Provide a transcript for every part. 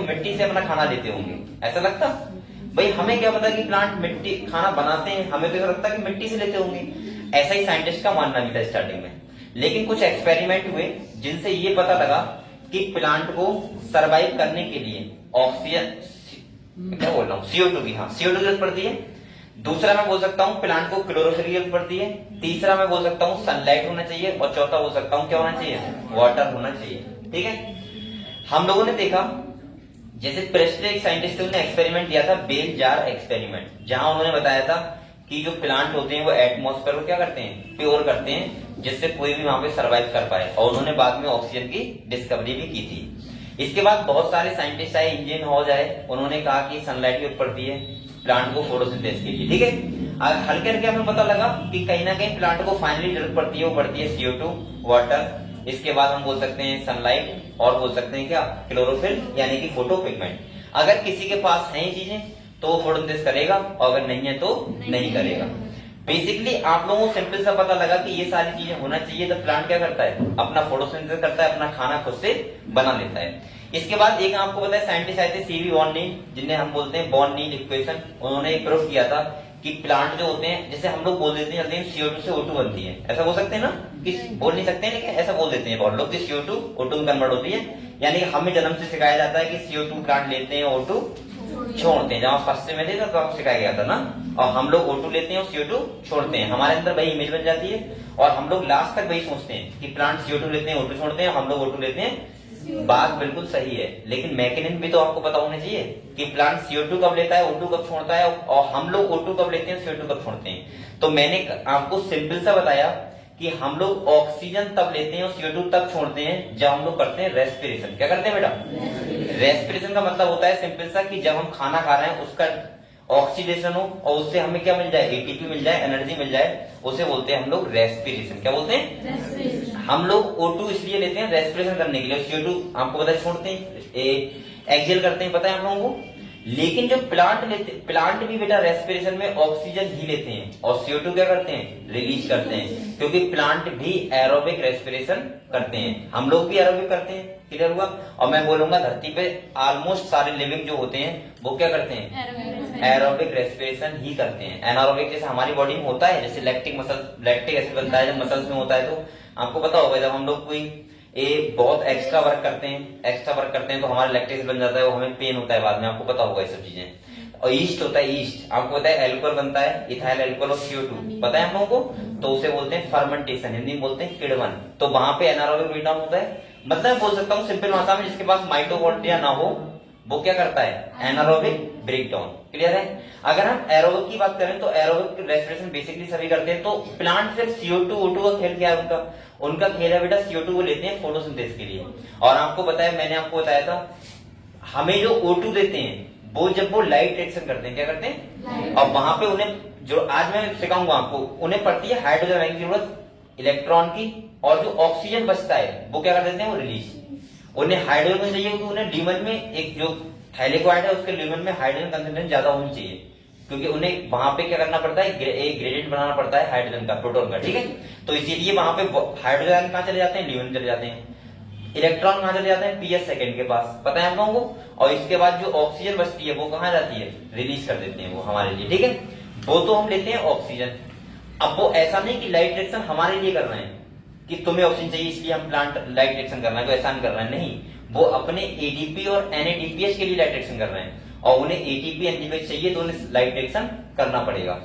मिट्टी से अपना खाना लेते होंगे, ऐसा लगता? भाई हमें क्या पता कि प्लांट मिट्टी खाना बनाते हैं, हमें तो ऐसा लगता कि मिट्टी से लेते होंगे। ऐसा ही साइंटिस्ट का मानना भी था स्टार्टिंग में, लेकिन कुछ एक्सपेरिमेंट हुए जिनसे ये पता लगा कि प्लांट को सरवाइव करने के लिए ऑक्सीजन, क्या बोल रहा हूँ, CO2 की, हाँ CO2 की जरूरत पड़ती है। दूसरा मैं बोल सकता हूँ प्लांट को क्लोरोफिल की जरूरत पड़ती है। तीसरा मैं बोल सकता हूँ सनलाइट होना चाहिए, और चौथा बोल सकता हूँ क्या होना चाहिए, वाटर होना चाहिए। ठीक है, हम लोगों ने देखा जैसे प्रेस्टे एक साइंटिस्ट ने एक्सपेरिमेंट दिया था, बेल जार एक्सपेरिमेंट, जहां उन्होंने बताया था कि जो प्लांट होते हैं वो एटमॉस्फेयर को क्या करते हैं, प्योर करते हैं, जिससे कोई भी वहां पे सरवाइव कर पाए। और उन्होंने बाद में ऑक्सीजन की डिस्कवरी भी की थी। इसके बाद बहुत सारे साइंटिस्ट आए, इंजीनियर हॉज आए, उन्होंने कहा कि सनलाइट की जरूरत पड़ती है प्लांट को फोटोसिंथेसिस के लिए। ठीक है, हल्के हल्के हमें पता लगा कि कहीं ना कहीं प्लांट को फाइनली जरूरत पड़ती है, वो पड़ती है CO2, वाटर, इसके बाद हम बोल सकते हैं सनलाइट, और बोल सकते हैं क्या, क्लोरोफिल यानी कि फोटो पिगमेंट। अगर किसी के पास है ये चीजें तो वो फोटोसिंथेसिस करेगा, और अगर नहीं है तो नहीं करेगा। बेसिकली आप लोगों को सिंपल सा पता लगा कि ये सारी चीजें होना चाहिए, तो प्लांट क्या करता है, अपना फोटोसिंथेसिस करता है, अपना खाना खुद से बना लेता है। इसके बाद एक आपको पता है साइंटिस्ट आए थे CV वॉन नील, जिन्हें हम बोलते हैं बॉर्न नील इक्वेशन। उन्होंने प्रूव किया था कि प्लांट जो होते हैं, जैसे हम लोग बोल देते हैं CO2 से O2 बनती है, ऐसा बोल सकते हैं ना, कि बोल नहीं सकते हैं लेकिन ऐसा बोल देते हैं बहुत लोग कि CO2 O2 में कन्वर्ट होती है। यानी कि हमें जन्म से सिखाया जाता है कि CO2 प्लांट लेते हैं, O2 छोड़ते हैं। जब फर्स्ट में थे तो आपको सिखाया गया था ना, और हम लोग O2 लेते हैं और CO2 छोड़ते हैं, हमारे अंदर वही इमेज बन जाती है, और हम लोग लास्ट तक वही सोचते हैं कि प्लांट CO2 लेते हैं, O2 छोड़ते हैं, हम लोग O2 लेते हैं। बात बिल्कुल सही है, लेकिन मैकेनिज्म भी तो आपको पता होना चाहिए कि प्लांट CO2 कब लेता है, O2 कब छोड़ता है, और हम लोग O2 कब लेते हैं, CO2 कब छोड़ते हैं। तो मैंने आपको सिंपल सा बताया कि हम लोग ऑक्सीजन तब लेते हैं और CO2 तब छोड़ते हैं जब हम लोग करते हैं रेस्पिरेशन। क्या करते हैं बेटा, रेस्पिरेशन का मतलब होता है सिंपल सा कि जब हम खाना खा रहे हैं उसका ऑक्सीडेशन हो और उससे हमें क्या मिल जाए, ATP मिल जाए, एनर्जी मिल जाए, उसे बोलते हैं हम लोग रेस्पिरेशन। क्या बोलते हैं, हम लोग O2 इसलिए लेते हैं रेस्पिरेशन करने के लिए, CO2 आपको पता है छोड़ते हैं, एक्सहेल करते हैं, पता है आप लोगों को। लेकिन जो प्लांट लेते, प्लांट भी बेटा रेस्पिरेशन में ऑक्सीजन ही लेते हैं और CO2 क्या करते हैं, रिलीज करते हैं, क्योंकि प्लांट भी एरोबिक रेस्पिरेशन करते हैं, हम लोग भी एरोबिक करते हैं। क्लियर हुआ। और मैं बोलूंगा धरती पे ऑलमोस्ट सारे लिविंग जो होते हैं वो क्या करते हैं, एरोबिक रेस्पिरेशन ही करते हैं। एनारोबिक जैसे हमारी बॉडी में होता है, जैसे लैक्टिक एसिड बनता है जब मसल्स में होता है, तो आपको पता होगा जब हम लोग कोई बहुत एक्स्ट्रा वर्क करते हैं तो हमारा लैक्टिक एसिड बन जाता है, वो हमें पेन होता है बाद में, आपको पता होगा ये सब चीजें। और ईस्ट होता है, ईस्ट आपको पता है एल्कोहल बनता है, इथाइल एल्कोहल और CO2 पता है हम लोगों को, तो उसे बोलते हैं फर्मेंटेशन, हिंदी में बोलते हैं किण्वन। तो वहां पे एनारोबिक ब्रेकडाउन होता है, मतलब बोल सकता हूँ सिंपल भाषा में, जिसके पास माइटोकॉन्ड्रिया ना हो वो क्या करता है, एनारोबिक ब्रेकडाउन। क्लियर है। अगर हम एरोबिक की बात करें तो एरोबिक रेस्पिरेशन बेसिकली सभी करते हैं। तो प्लांट सिर्फ CO2 O2 का खेल क्या है, उनका खेल है बेटा CO2 को लेते हैं फोटोसिंथेसिस के लिए। और आपको पता है, मैंने आपको बताया था, हमें जो O2 देते हैं वो जब वो लाइट रिएक्शन करते हैं, क्या करते हैं, और वहां पे उन्हें, जो आज मैं सिखाऊंगा आपको, उन्हें पड़ती है हाइड्रोजन आयन की जरूरत, इलेक्ट्रॉन की, और जो ऑक्सीजन बचता है वो क्या कर देते हैं, वो रिलीज। उन्हें हाइड्रोजन चाहिए क्योंकि उन्हें ल्यूमेन में एक जो थाइलेकोइड है उसके ल्यूमेन में हाइड्रोजन कंसेंट्रेशन ज्यादा होनी चाहिए, क्योंकि उन्हें वहां पे क्या करना पड़ता है, एक ग्रेडियंट बनाना पड़ता है हाइड्रोजन का, प्रोटॉन का। ठीक है, तो इसीलिए वहां पे हाइड्रोजन आयन कहां चले जाते हैं, ल्यूमेन चले जाते हैं। इलेक्ट्रॉन कहां चले जाते हैं, PS सेकंड के पास, पता है हम लोगों को। और इसके बाद जो ऑक्सीजन बचती है वो कहां जाती है, रिलीज कर देते हैं वो हमारे लिए। ठीक है, वो तो हम लेते हैं ऑक्सीजन। अब वो ऐसा नहीं कि लाइट रिएक्शन हमारे लिए कर रहे हैं कि तुम्हें ऑक्सीजन चाहिए इसलिए हम प्लांट लाइट रिएक्शन कर रहे हैं, तो ऐसा नहीं कर रहे हैं, नहीं, वो अपने ADP और NADPH के लिए लाइट रिएक्शन कर रहे हैं, और उन्हें ATP NADPH चाहिए तो उन्हें लाइट रिएक्शन करना पड़ेगा।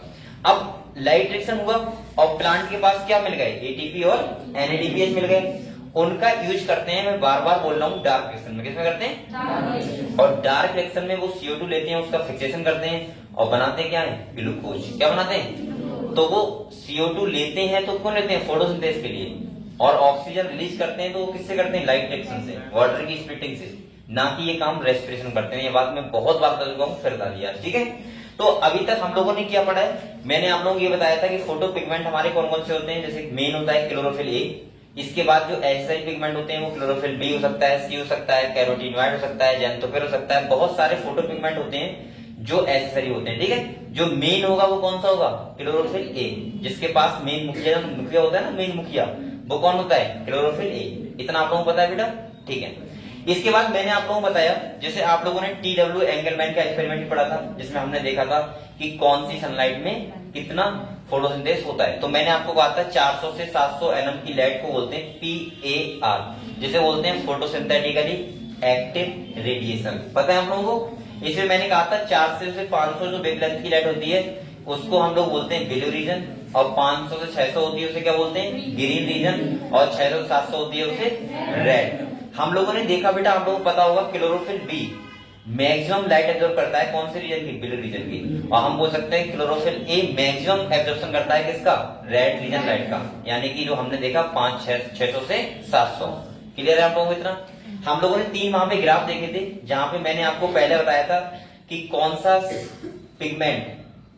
अब लाइट रिएक्शन हुआ और प्लांट के पास क्या मिल गए, ATP और NADPH मिल गए, उनका यूज करते हैं, मैं बार बार बोल रहा हूँ, डार्क रिएक्शन में। किसमें करते हैं, और डार्क रिएक्शन में वो CO2 लेते हैं, उसका फिक्सेशन करते हैं और बनाते हैं क्या है, ग्लूकोज। क्या बनाते हैं, तो वो CO2 लेते हैं तो क्यों लेते हैं, फोटोसिंथेसिस के लिए, और ऑक्सीजन रिलीज करते हैं तो वो किससे करते हैं, लाइट रिएक्शन से, वाटर की स्प्लिटिंग से, ना कि ये काम रेस्पिरेशन करते हैं। ये बात मैं बहुत बार कर चुका हूँ, फिर बता दिया। ठीक है, तो अभी तक हम लोगों ने क्या पढ़ा है, मैंने आप लोगों को ये बताया था कि फोटो पिगमेंट हमारे कौन कौन से होते हैं, जैसे मेन होता है क्लोरोफिल A, इसके बाद जो एसिड पिगमेंट होते हैं वो क्लोरोफिल B हो सकता है, C हो सकता है, कैरोटीनॉइड हो सकता है, ज़ैंथोफिल हो सकता है, बहुत सारे फोटो पिगमेंट होते हैं जो एसेसरी होते हैं। ठीक है, जो मेन होगा वो कौन सा होगा, क्लोरोफिल A, जिसके पास मेन मुखिया होता है ना, मेन मुखिया, वो कौन होता है, क्लोरोफिल A। इतना आप लोगों को पता है बेटा। ठीक है, इसके बाद मैंने आप लोगों को बताया, जैसे आप लोगों ने TW एंगलमैन का एक्सपेरिमेंट पढ़ा था, जिसमें हमने देखा था कि कौन सी सनलाइट में कितना फोटोसिंथेसिस होता है। तो मैंने आपको कहा था 400 से 700 nm की लाइट को बोलते हैं PAR, जिसे बोलते हैं फोटोसिंथेटिकली एक्टिव रेडिएशन। पता है हम लोगों को? इसमें मैंने कहा था 400 से 500 जो वेवलेंथ की लाइट होती है उसको हम लोग बोलते हैं ब्लू रीजन, और 500 से 600 होती है उसे क्या बोलते हैं? ग्रीन रीजन, और 600 से 700 होती है उसे रेड। हम लोगों ने देखा बेटा, आप लोगों को पता होगा chlorophyll B maximum light absorb करता है कौन से रीजन की? ब्लू रीजन की। और हम बोल सकते हैं क्लोरोफिल ए मैक्सिमम एब्जॉर्प्शन करता है किसका? रेड रीजन लाइट का। यानी कि जो हमने देखा 600 से 700। क्लियर है आप लोगों को इतना? हम लोगों ने 3 वहां पे ग्राफ देखे थे, जहां पे मैंने आपको पहले बताया था कि कौन सा पिगमेंट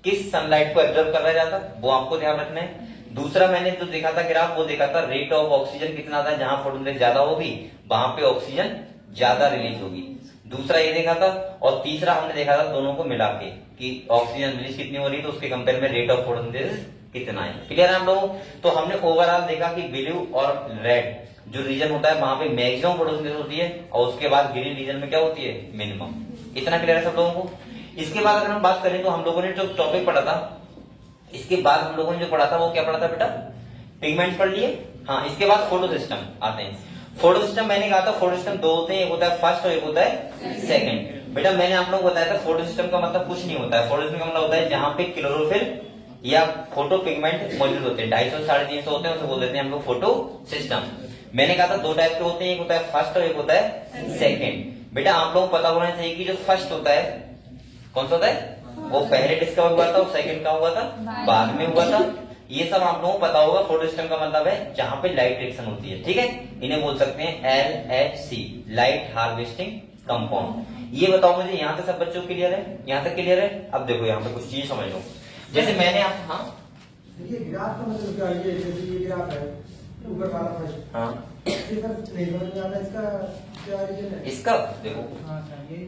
किस सनलाइट को एब्जॉर्ब कर रहा जाता, वो आपको ध्यान रखना है। दूसरा मैंने जो देखा था ग्राफ, वो देखा था रेट ऑफ ऑक्सीजन कितना था, जहां फोटोसिंथेसिस ज्यादा होगी वहां पे ऑक्सीजन ज्यादा रिलीज होगी। दूसरा ये देखा था, और तीसरा हमने देखा था दोनों को मिला के कि ऑक्सीजन रिलीज कितनी हो रही है, तो उसके कंपेयर में रेट ऑफ फोटोसिंथेसिस कितना है। क्लियर है हम लोगों? तो हमने ओवरऑल देखा कि ब्लू और रेड जो रीजन होता है वहां पे मैक्सिमम फोटोसिंथेसिस होती है, और उसके बाद ग्रीन रीजन में क्या होती है? मिनिमम। इतना क्लियर है सब लोगों को? इसके बाद अगर हम बात करें तो हम लोगों ने जो टॉपिक पढ़ा था, इसके बाद हम लोगों ने जो पढ़ा था वो क्या पढ़ा था बेटा? पिगमेंट पढ़ लिए। हाँ, इसके बाद फोटो सिस्टम आते हैं। फोटो सिस्टम मैंने कहा था फोटो सिस्टम 2 होते हैं, एक होता है फर्स्ट और एक होता है सेकंड। बेटा मैंने आप लोगों को बताया था फोटो सिस्टम का मतलब कुछ नहीं होता है। फोटो सिस्टम का मतलब होता है जहां पे क्लोरोफिल या फोटो पिगमेंट मौजूद होते हैं। 250 साढ़े 300 होते हैं, उसे बोल देते हैं हम लोग फोटो सिस्टम। मैंने कहा था 2 टाइप के होते हैं, एक होता है फर्स्ट और एक होता है सेकंड। बेटा आप लोगों को पता होना चाहिए कि जो फर्स्ट होता है कौन सा होता है, वो पहले डिस्कवर हुआ था, और सेकंड का हुआ था बाद में हुआ था। ये सब आप लोगों को पता होगा। फोटो सिस्टम का मतलब है जहां पे लाइट रिएक्शन होती है, ठीक है। इन्हें बोल सकते हैं LHC, लाइट हार्वेस्टिंग कंपाउंड। ये बताओ मुझे, यहाँ तक सब बच्चों को क्लियर है? यहाँ तक क्लियर है? अब देखो यहाँ पे कुछ चीज समझ लो। जैसे मैंने आप, हाँ ये ग्राफ का मतलब क्या है? ये ग्राफ है ऊपर वाला फर्स्ट। हाँ, ये सर नहीं समझ में आता इसका क्या रीजन है? इसका देखो। हां सर, ये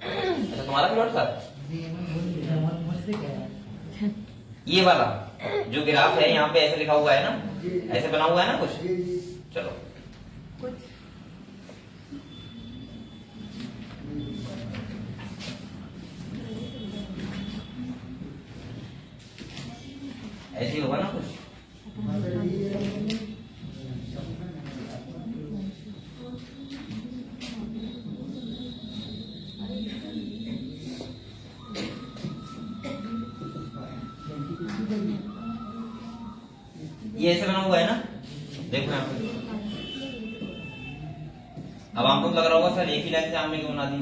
अच्छा तुम्हारा प्लॉट था मुझसे क्या है? ये वाला जो ग्राफ है, यहाँ पे ऐसे लिखा हुआ है ना, ऐसे बना हुआ है ना कुछ। चलो ऐसे ही होगा ना कुछ। ये ऐसे बना हुआ है ना, देखो यहाँ पे। अब आपको लग रहा होगा सर एक ही लाइन से आपने क्यों बना दी,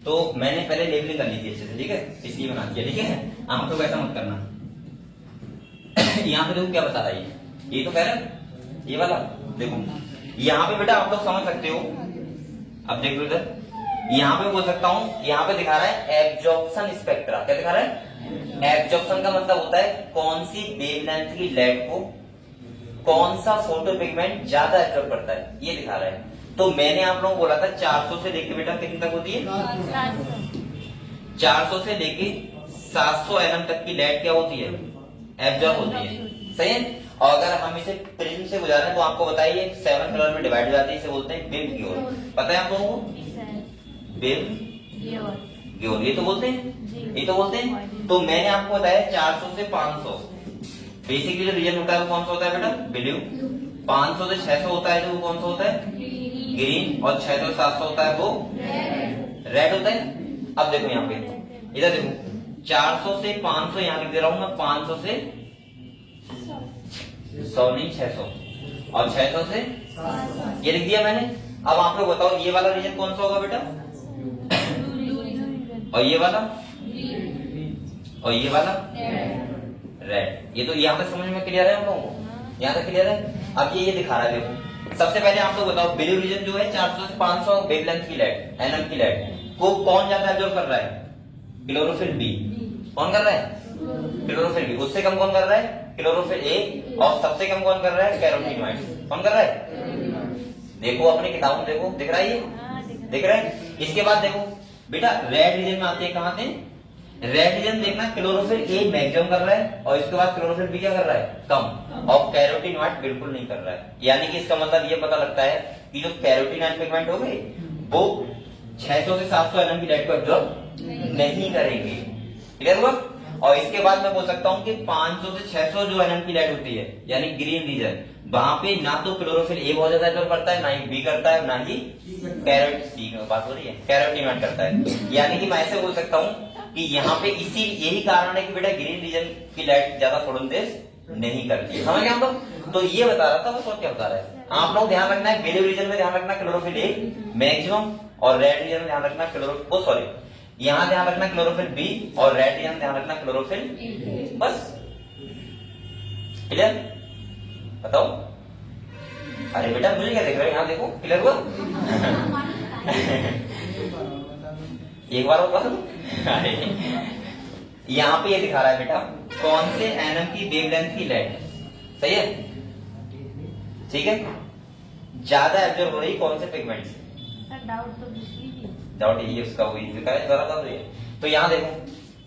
तो मैंने पहले लेबलिंग कर ली थी अच्छे से, ठीक है, इसलिए बना दिया, ठीक है। आप लोग ऐसा मत करना। यहाँ पे देखो क्या बता रहा है, ये तो कह रहा है ये वाला, देखो यहाँ पे बेटा आप लोग समझ सकते हो। अब देखो इधर, यहाँ पे बोल सकता हूँ, यहाँ पे दिखा रहा है एब्जॉर्प्शन स्पेक्ट्रा। क्या दिखा रहा है? एब्जॉर्प्शन का मतलब होता है कौन सी वेवलेंथ की लाइट को कौन सा फोटो पिगमेंट ज्यादा एब्जॉर्ब करता है, ये दिखा रहा है। तो मैंने आप लोगों को बोला था 400 से लेके बेटा कितने तक होती है? 400 से लेके 700 nm तक की लाइट क्या होती है? एब्जॉर्ब होती है, सही है। और अगर हम इसे प्रिज्म से गुजारें तो आपको बताइए 7 कलर में डिवाइड हो जाती है, इसे बोलते हैं बिम्ब की ओर। पता है आप लोगों को? बिम्ब की ओर, ये तो बोलते हैं, ये तो बोलते हैं। तो मैंने आपको बताया 400 से 500 बेसिकली जो रीजन होता है वो कौन सा होता है बेटा? ब्लू। 500 से 600 होता है जो कौन सा होता है? ग्रीन। और 600 से 700 होता है वो रेड होता है। अब देखो यहाँ पे, इधर देखो 400 से 500 यहाँ लिख दे रहा हूं मैं, 500 से 100 नहीं 600, और 600 से ये लिख दिया मैंने। अब आप लोग बताओ ये वाला रीजन कौन सा होगा बेटा? और ये वाला, और ये वाला रेड। ये तो यहाँ तक समझ में क्लियर है हम लोगों को? यहाँ तक क्लियर है? अब ये दिखा रहा है, देखो सबसे पहले आप लोग बताओ ब्लू रीजन जो है 400 से 500 वेवलेंथ की लाइट, एनएम की लाइट को कौन ज्यादा एब्जॉर्ब कर रहा है? Chlorophyll B. कौन कर रहा है? Chlorophyll B. उससे कम कौन कर रहा है? Chlorophyll A. और सबसे कम कौन कर रहा है? कैरोटीनॉइड्स। कौन कर रहा है? देखो अपनी किताबों में देखो, दिख रहा है ये? दिख रहा है? इसके बाद देखो बेटा रेड रीजन में आते हैं, कहां थे? रेड रीजन देखना, क्लोरोफिल ए मैक्सिमम कर रहा है, और इसके बाद क्लोरोफिल बी क्या कर रहा है? कम। और कैरोटीनॉइड बिल्कुल नहीं कर रहा है। यानी कि इसका मतलब ये पता लगता है कि जो कैरोटीनॉइड पिगमेंट हो गए वो 600 से 700 एनएम की लाइट को एब्जॉर्ब नहीं करेंगे। क्लियर हुआ? और इसके बाद मैं बोल सकता हूं कि 500 से 600 जो एनएम की लाइट होती है यानी ग्रीन रीजन, वहां पे ना तो क्लोरोफिल ए बहुत ज्यादा एब्जॉर्ब करता है, ना ही बी करता है, ना ही बात हो रही है कैरोटीन करता है। यानी कि मैं ऐसे बोल सकता हूं कि यहाँ पे इसी यही कारण है कि बेटा ग्रीन रीजन की लाइट ज्यादा फोटोसिंथेसिस नहीं करती है। समझ गए हम लोग? तो ये बता रहा था, बस और क्या बता रहा है। आप लोग ध्यान रखना है, ब्लू रीजन में ध्यान रखना क्लोरोफिल ए मैक्सिमम, और रेड रीजन में ध्यान रखना क्लोरोफिल सॉरी यहाँ ध्यान रखना क्लोरोफिल बी, और रेड रीजन में ध्यान रखना क्लोरोफिल। बस क्लियर? बताओ। अरे बेटा मुझे क्या देख रहे हो? यहाँ देखो, क्लियर हुआ? एक बार और बता। अरे यहाँ पे ये दिखा रहा है बेटा कौन से एनएम की वेवलेंथ की लाइट, सही है? ठीक है, ज्यादा एब्जॉर्ब हो रही कौन से पिगमेंट से? डाउट यही उसका वही तो यहाँ देखो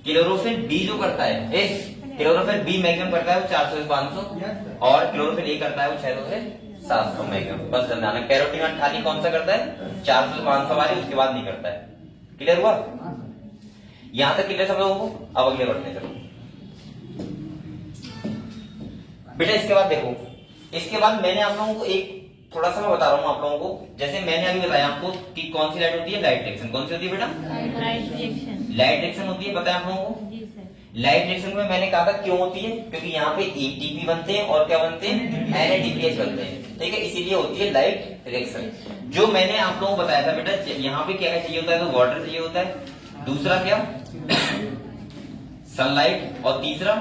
क्लोरोफिल बी जो करता है, क्लोरोफिल बी मैक्सिमम करता है वो 400 से 500, और क्लोरोफिल ए करता है वो 600 से 700 मैक्सिमम। बस ध्यान, कैरोटीन खाली कौन सा करता है? 400 से 500 वाली, उसके बाद नहीं करता है। क्लियर हुआ? यहां तक क्लियर सब लोगों को? अब अगले बढ़ते हैं। चलो बेटा इसके बाद देखो, इसके बाद मैंने आप लोगों को एक थोड़ा सा मैं बता रहा हूँ आप लोगों को, जैसे मैंने अभी बताया आपको कि कौन सी लाइट होती है, लाइट रिएक्शन। कौन सी होती है बेटा? लाइट रिएक्शन होती है, बताया आप लोगों को। लाइट रिएक्शन में मैंने कहा था क्यों होती है, क्योंकि यहाँ पे एटीपी बनते हैं और क्या बनते हैं? एनएडीपीएच बनते हैं। ठीक है, इसीलिए होती है लाइट रिएक्शन। जो मैंने आप लोगों को बताया था बेटा, यहाँ पे क्या चाहिए होता है? तो वाटर चाहिए होता है, दूसरा क्या? सनलाइट, और तीसरा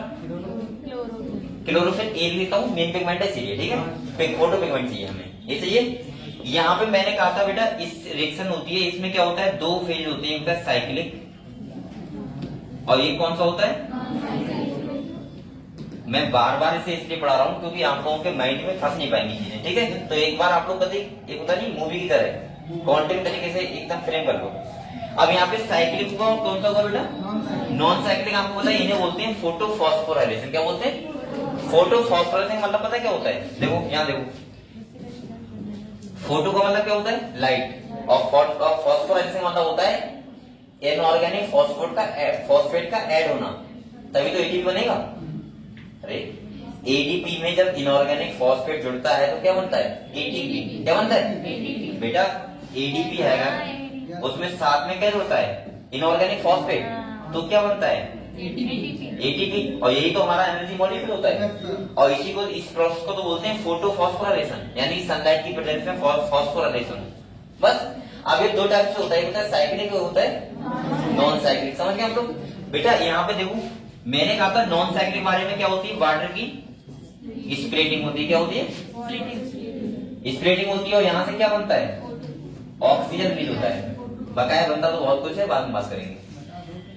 क्लोरोफिल ए लिखता हूँ, मेन पिगमेंट है इसीलिए। ठीक है, फोटो पिगमेंट चाहिए हमें, ये चाहिए। यहाँ पे मैंने कहा था बेटा इस रिएक्शन होती है, इसमें क्या होता है? दो फेज होते हैं, एक होता है साइक्लिक, और ये कौन सा होता है? मैं बार बार इसे इसलिए पढ़ा रहा हूँ क्योंकि आप लोगों के माइंड में फंस नहीं पाएंगी चीजें। ठीक है, तो एक बार आप लोग कभी एक होता नहीं मूवी की तरह कॉन्टेंट तरीके से एकदम फ्रेम कर लो। अब यहाँ पे साइक्लिक को कौन सा होगा बेटा? Non cyclic. आपको पता है इन्हें बोलते हैं फोटो फॉस्फोराइलेशन। क्या बोलते हैं? फोटो फॉस्फोराइलेशन मतलब पता है क्या होता है? देखो यहाँ देखो, फोटो का मतलब क्या होता है? लाइट, और फॉस्फोराइलेशन मतलब होता है इनऑर्गेनिक फॉस्फेट का ऐड होना, तभी तो एटीपी बनेगा। अरे एडीपी में जब इनऑर्गेनिक फॉस्फेट जुड़ता है तो क्या बनता है? एटीपी। क्या बनता है बेटा? एडीपी है, उसमें साथ में क्या जुड़ता है? इनऑर्गेनिक फॉस्फेट, तो क्या बनता है? एटीपी। और यही तो हमारा एनर्जी मॉलिक्यूल होता है, और इसी को, इस प्रोसेस को तो बोलते हैं फोटो फॉस्फोराइलेशन, यानी सनलाइट की प्रेजेंस में फॉस्फोराइलेशन। बस अब ये दो टाइप से होता है, होता है साइक्लिक, होता है नॉन साइक्लिक। समझ गए हम लोग? बेटा यहाँ पे देखो, मैंने कहा था नॉन साइक्लिक बारे में क्या होती है? वाटर की स्प्लिटिंग होती है। क्या होती है? स्प्लिटिंग होती है, और यहाँ से क्या बनता है? ऑक्सीजन रिलीज होता है। बकाया बनता तो बहुत कुछ है, बाद में बात करेंगे।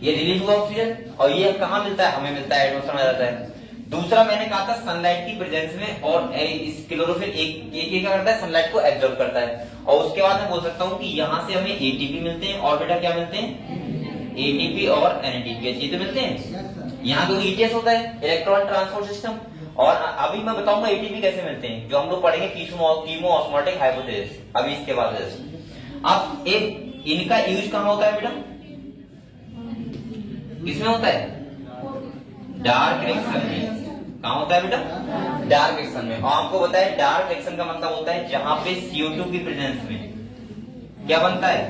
ये रिलीज हुआ ऑक्सीजन, और ये कहाँ मिलता है? हमें मिलता है एटमॉस्फेयर में जाता है। दूसरा मैंने कहा था सनलाइट की प्रेजेंस में, और इस क्लोरोफिल एक क्या करता है? सनलाइट को एब्जॉर्ब करता है। और उसके बाद मैं बोल सकता हूँ कि यहाँ से हमें एटीपी मिलते हैं, और बेटा क्या मिलते हैं? एटीपी और एनएडीपीएच, ये तो मिलते हैं। यहाँ तो ईटीएस होता है, इलेक्ट्रॉन ट्रांसपोर्ट सिस्टम। और अभी मैं बताऊंगा एटीपी कैसे मिलते हैं, जो हम लोग पढ़ेंगे कीमो ऑस्मोटिक हाइपोथेसिस अभी इसके बाद। अब एक इनका यूज कहाँ होता है बेटा? किसमें होता है? डार्क रिएक्शन में। कहाँ होता है बेटा? डार्क रिएक्शन में। और आपको बताया डार्क रिएक्शन का मतलब होता है जहां पे CO2 की प्रेजेंस में क्या बनता है?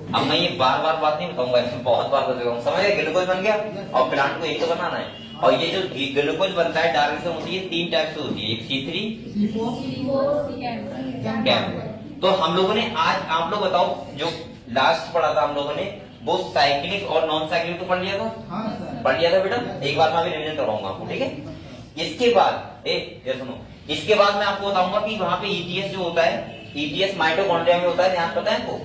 अब मैं ये बार बार बात नहीं बताऊंगा, बहुत बार बताऊंगा। समझ गए? ग्लूकोज बन गया, और प्लांट को एक तो बनाना है। और ये जो ग्लूकोज बनता है डार्क रिएक्शन होती है, तीन टाइप से होती है, एक C3 तो हम लोगों ने आज, आप लोग बताओ, जो लास्ट पढ़ा था हम लोगों ने, वो साइक्लिक और नॉन साइक्लिक तो पढ़ लिया था? पढ़ लिया था बेटा। एक बार मैं अभी रिवीजन करवाऊंगा आपको, ठीक है? इसके बाद ये सुनो, इसके बाद मैं आपको बताऊंगा कि वहां पे ईटीएस जो होता है, ईटीएस माइटोकॉन्ड्रिया में होता है। ध्यान पता है आपको?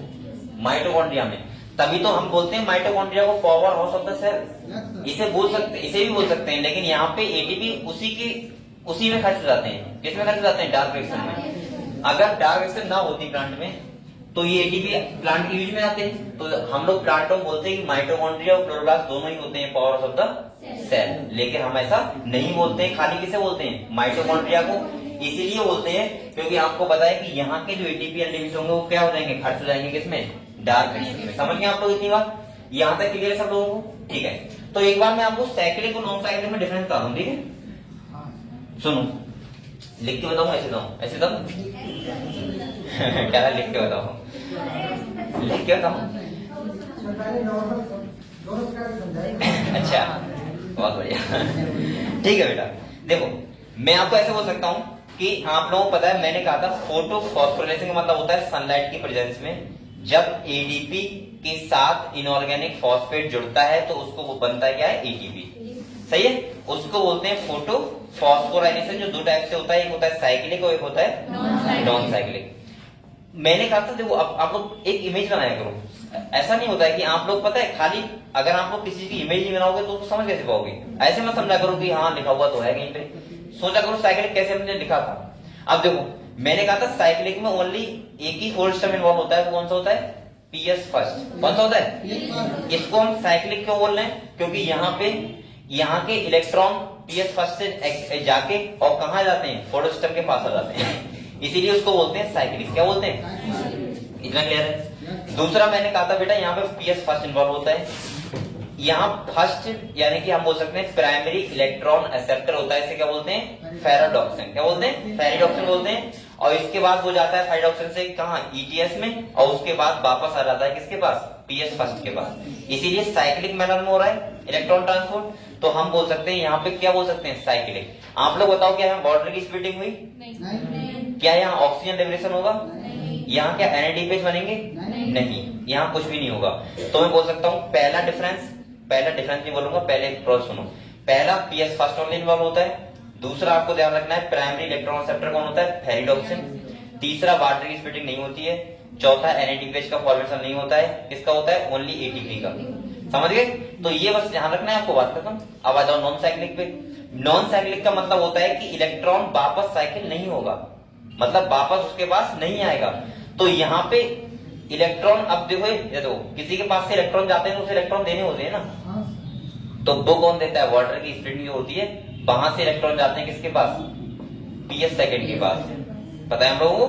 माइटोकॉन्ड्रिया में, तभी तो हम बोलते हैं माइटोकॉन्ड्रिया को powerhouse of the cell. इसे भी बोल सकते हैं, लेकिन यहाँ पे एटीपी उसी में खर्च हो जाते हैं। किसमें खर्च हो जाते हैं? डार्क रिएक्शन में। अगर डार्क रिएक्शन ना होती प्लांट में, तो ये एटीपी प्लांट के यूज में आते हैं। तो हम लोग प्लांटों में बोलते हैं कि माइटोकॉन्ड्रिया और क्लोरोप्लास्ट दोनों ही होते हैं पावर ऑफ द सेल, लेकिन हम ऐसा नहीं बोलते हैं। खाली किसे बोलते हैं? माइटोकॉन्ड्रिया को। इसीलिए बोलते हैं क्योंकि आपको पता है कि यहाँ के जो एटीपी एनएडीपी होंगे वो क्या हो जाएंगे, खर्च हो जाएंगे किसमें, डार्क रीजन में। समझ गए आप लोग इतनी बात, यहाँ तक क्लियर है सब लोगों को? ठीक है, तो एक बार मैं आपको साइक्लिक और नॉन साइक्लिक में डिफरेंस बता दूं, ठीक है? सुनो, लिख के बताऊं ऐसे बताऊं, ऐसे बताऊं? क्या है, लिख के बताऊं, लिख के बताऊं? अच्छा, बहुत बढ़िया। ठीक है बेटा, देखो मैं आपको ऐसे बोल सकता हूँ कि आप लोगों को पता है, मैंने कहा था फोटो फॉस्फोराइलेशन का मतलब होता है सनलाइट की प्रेजेंस में जब एडीपी के साथ इनऑर्गेनिक फॉस्फेट जुड़ता है तो उसको वो बनता है क्या है, एटीपी। सही है, उसको बोलते हैं फोटो फॉस्फोराइलेशन, जो दो टाइप से होता है, एक होता है साइक्लिक और एक होता है नॉन साइक्लिक। मैंने कहा था देखो आप लोग एक इमेज बनाया करो, ऐसा नहीं होता है कि आप लोग पता है खाली अगर आप लोग किसी की इमेज नहीं बनाओगे तो समझ कैसे पाओगे, ऐसे मत समझा करो कि हाँ लिखा हुआ तो है कहीं पे, सोचा करो साइक्लिक कैसे हमने लिखा था। अब देखो मैंने कहा था साइक्लिक में ओनली एक ही फोर स्टेप इन्वॉल्व होता है, वो कौन सा होता है, पीएस फर्स्ट। कौन सा होता है, इसको हम साइक्लिक क्यों बोल रहे हैं, क्योंकि यहाँ के इलेक्ट्रॉन पीएस फर्स्ट से जाके और कहा जाते हैं, फोटो सिस्टम के पास आ जाते हैं, इसीलिए उसको बोलते हैं साइक्लिक। क्या बोलते हैं, इतना क्लियर है? दूसरा मैंने कहा था बेटा यहाँ पे पीएस फर्स्ट इन्वॉल्व होता है, यहाँ फर्स्ट यानी कि हम बोल सकते हैं प्राइमरी इलेक्ट्रॉन एक्सेप्टर होता है, इसे क्या बोलते हैं, फेराडॉक्सिन। क्या बोलते हैं, फेराडॉक्सिन बोलते हैं। और इसके बाद वो जाता है फेराडॉक्सिन से कहा, ईटीएस में, और उसके बाद वापस आ जाता है किसके पास, पीएस फर्स्ट के पास। इसीलिए साइक्लिक मैनर में हो रहा है इलेक्ट्रॉन ट्रांसपोर्ट, तो हम बोल सकते हैं यहाँ पे क्या बोल सकते हैं, साइक्लिक। आप लोग बताओ क्या यहाँ वाटर की स्प्लिटिंग हुई, क्या यहाँ ऑक्सीजन लिबरेशन होगा, यहाँ क्या एनएडीपीएच बनेंगे, नहीं, यहाँ कुछ भी नहीं होगा। तो मैं बोल सकता हूँ पहला डिफरेंस नहीं बोलूंगा, पहले प्रोसेस सुनो। पहला पीएस फर्स्ट ओनली इन्वॉल्व होता है, दूसरा आपको ध्यान रखना है प्राइमरी इलेक्ट्रॉन एक्सेप्टर कौन होता है, फेरिडॉक्सिन, तीसरा वाटर की स्प्लिटिंग नहीं होती है, चौथा एनएडीपीएच का फॉर्मेशन नहीं होता है, किसका होता है, ओनली एटीपी का। समझ गए? तो ये बस ध्यान रखना है आपको, बात खत्म। अब आ जाओ नॉन साइक्लिक पे। नॉन साइक्लिक का मतलब होता है कि इलेक्ट्रॉन वापस साइकिल नहीं होगा, मतलब वापस उसके पास नहीं आएगा। तो यहाँ पे इलेक्ट्रॉन, अब देखो ये तो किसी के पास से इलेक्ट्रॉन जाते हैं तो उसे इलेक्ट्रॉन देने होते हैं ना, तो वो कौन देता है, वाटर की स्प्लिटिंग जो होती है, वहां से इलेक्ट्रॉन जाते हैं किसके पास, पीएस सेकंड के पास। पता है हम लोगों को,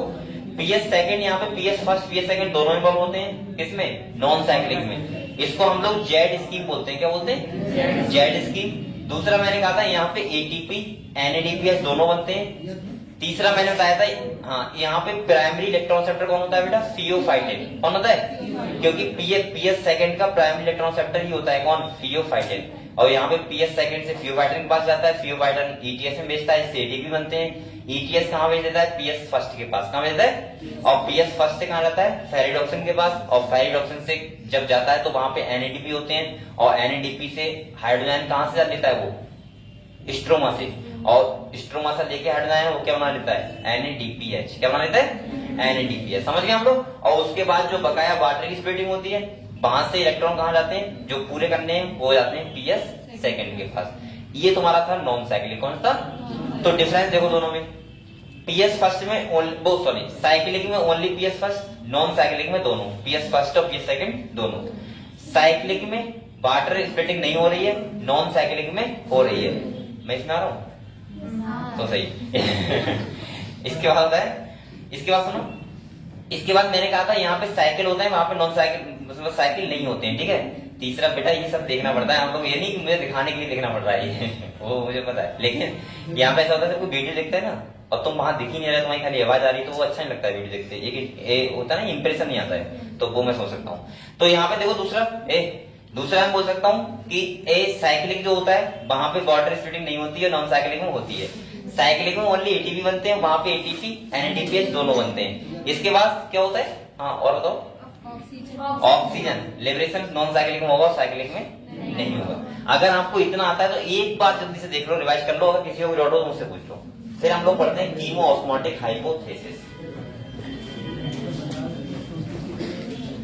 पीएस सेकंड, यहाँ पे पीएस फर्स्ट पीएस सेकंड दोनों इन्वॉल्व होते हैं किसमें, नॉन साइक्लिक में। इसको हम लोग जेड स्कीम बोलते हैं। क्या बोलते हैं, जेड स्कीम। दूसरा मैंने कहा था यहाँ पे एटीपी एनएडीपीएस दोनों बनते हैं। तीसरा मैंने बताया था, हाँ यहाँ पे प्राइमरी इलेक्ट्रॉन एक्सेप्टर कौन होता है बेटा, CO510। कौन होता है, क्योंकि पीएस सेकंड का प्राइमरी इलेक्ट्रॉन एक्सेप्टर ही होता है कौन, CO510। और यहाँ पे पीएस सेकंड से CO510 के पास जाता है, CO510 ईटीएस में भेजता है, इससे एटीपी बनते हैं। ईटीएस कहाँ भेज देता है, पीएस फर्स्ट के पास। कहाँ भेजता है, और पीएस फर्स्ट से कहाँ जाता है, फेरिडॉक्सिन के पास, और फेरिडॉक्सिन से जब जाता है तो वहां पे एनएडीपी होते हैं, और एनएडीपी से हाइड्रोजन कहाँ से लेता है, वो स्ट्रोमा से, और स्ट्रोमा से लेके हाइड्रोजन वो क्या बना लेता है, NADPH। क्या बना लेता है, NADPH। समझ गए हम लोग? और उसके बाद जो बकाया वाटर की स्प्लिटिंग होती है, वहां से इलेक्ट्रॉन कहाँ जाते हैं, जो पूरे करने हैं वो जाते हैं पीएस सेकंड के पास। ये तुम्हारा था नॉन साइक्लिक। कौन सा? तो डिफरेंस देखो दोनों में, पीएस फर्स्ट में सॉरी साइक्लिक में only PS first, non cyclic में दोनों पीएस फर्स्ट और पीएस सेकंड दोनों। साइक्लिक में वाटर स्प्लिटिंग नहीं हो रही है, नॉन साइक्लिक में हो रही है। मैं इसमें आ रहा हूँ तो सही। इसके बाद होता है, इसके बाद सुनो, इसके बाद मैंने कहा था यहाँ पे साइकिल होता है, वहां पे नॉन साइकिल मतलब साइकिल नहीं होते हैं। ठीक है, तीसरा बेटा ये सब देखना पड़ता है हम लोग, ये नहीं कि मुझे दिखाने के लिए देखना पड़ रहा है वो मुझे पता है, लेकिन यहाँ पे ऐसा होता है कोई वीडियो देखता है ना और तुम वहां दिख ही नहीं रहा, तुम्हारी खाली आवाज आ रही है, तो वो अच्छा नहीं लगता है वीडियो देखते, एक होता है ना इंप्रेशन नहीं आता है, तो वो मैं सोच सकता हूँ। तो यहाँ पे देखो दूसरा मैं बोल सकता हूँ कि साइक्लिक जो होता है वहां पे वाटर स्प्लिटिंग नहीं होती है, नॉन साइक्लिक में होती है। साइक्लिक में ओनली एटीपी बनते हैं, वहां पे एटीपी एनएडीपीएच दोनों बनते हैं। इसके बाद क्या होता है, हाँ और बताओ, ऑक्सीजन लिबरेशन नॉन साइक्लिक में होगा, साइक्लिक में नहीं होगा। अगर आपको इतना आता है तो एक बार जल्दी से देख लो, रिवाइज कर लो, अगर किसी को डाउट हो तो मुझसे पूछ लो। फिर हम लोग पढ़ते हैं कीमो ऑस्मोटिक हाइपोथेसिस।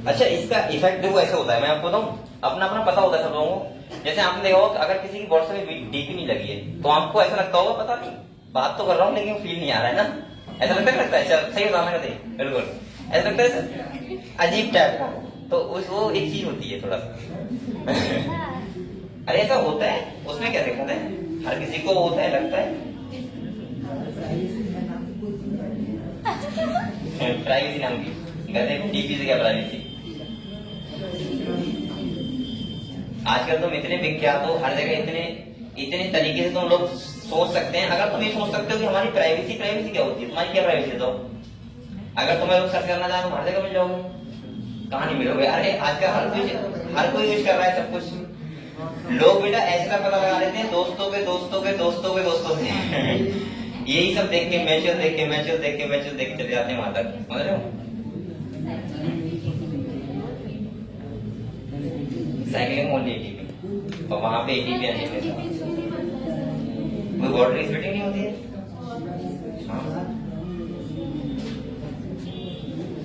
अच्छा, इसका इफेक्ट देखो ऐसे होता है, मैं आपको बताऊं, अपना अपना पता होता है सब लोगों को। जैसे आपने देखा होगा अगर किसी की व्हाट्सएप में डीपी नहीं लगी है तो आपको ऐसा लगता होगा, पता नहीं बात तो कर रहा हूँ लेकिन फील नहीं आ रहा है ना, ऐसा लगता है सही बताना कहते, बिल्कुल ऐसा लगता है अजीब टाइप का, तो वो एक चीज होती है थोड़ा सा। अरे ऐसा होता है, उसमें क्या दिक्कत है, हर किसी को होता है, लगता है। प्राइवेसी नाम की, कहते हैं टीपी से क्या प्राइवेसी। आजकल तुम इतने विख्यात हो, हर जगह इतने इतने तरीके से तुम लोग सोच सकते हैं। अगर तुम ये सोच सकते हो कि हमारी प्राइवेसी प्राइवेसी क्या होती है, तुम्हारी क्या प्राइवेसी है, तो अगर तुम्हें लोग सर्च करना चाहे तो हर जगह मिल जाओगे, कहाँ नहीं मिलोगे। अरे आजकल हर कोई यूज कर रहा है सब कुछ। लोग बेटा ऐसा पता लगा लेते हैं दोस्तों के दोस्तों के दोस्तों के दोस्तों से यही सब देख के मैच्योर देख के मैच्योर देख के मैच्योर देख के चले जाते हैं वहां तक, समझ रहे हो। साइकिलिंग ओनली एटीपी, और वहां पे एटीपी आने में कोई वाटर स्प्लिटिंग नहीं होती है।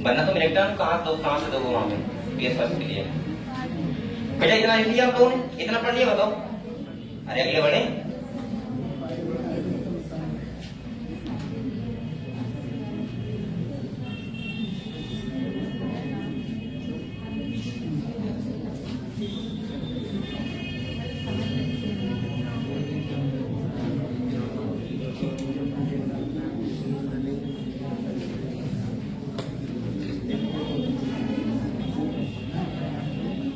वरना तुम इलेक्ट्रॉन कहाँ से दोगे वहां पे पीएस फर्स्ट के लिए। बेटा इतना लिख लिया आप लोगों ने, इतना पढ़ लिया, बताओ। अरे अगले बढ़े।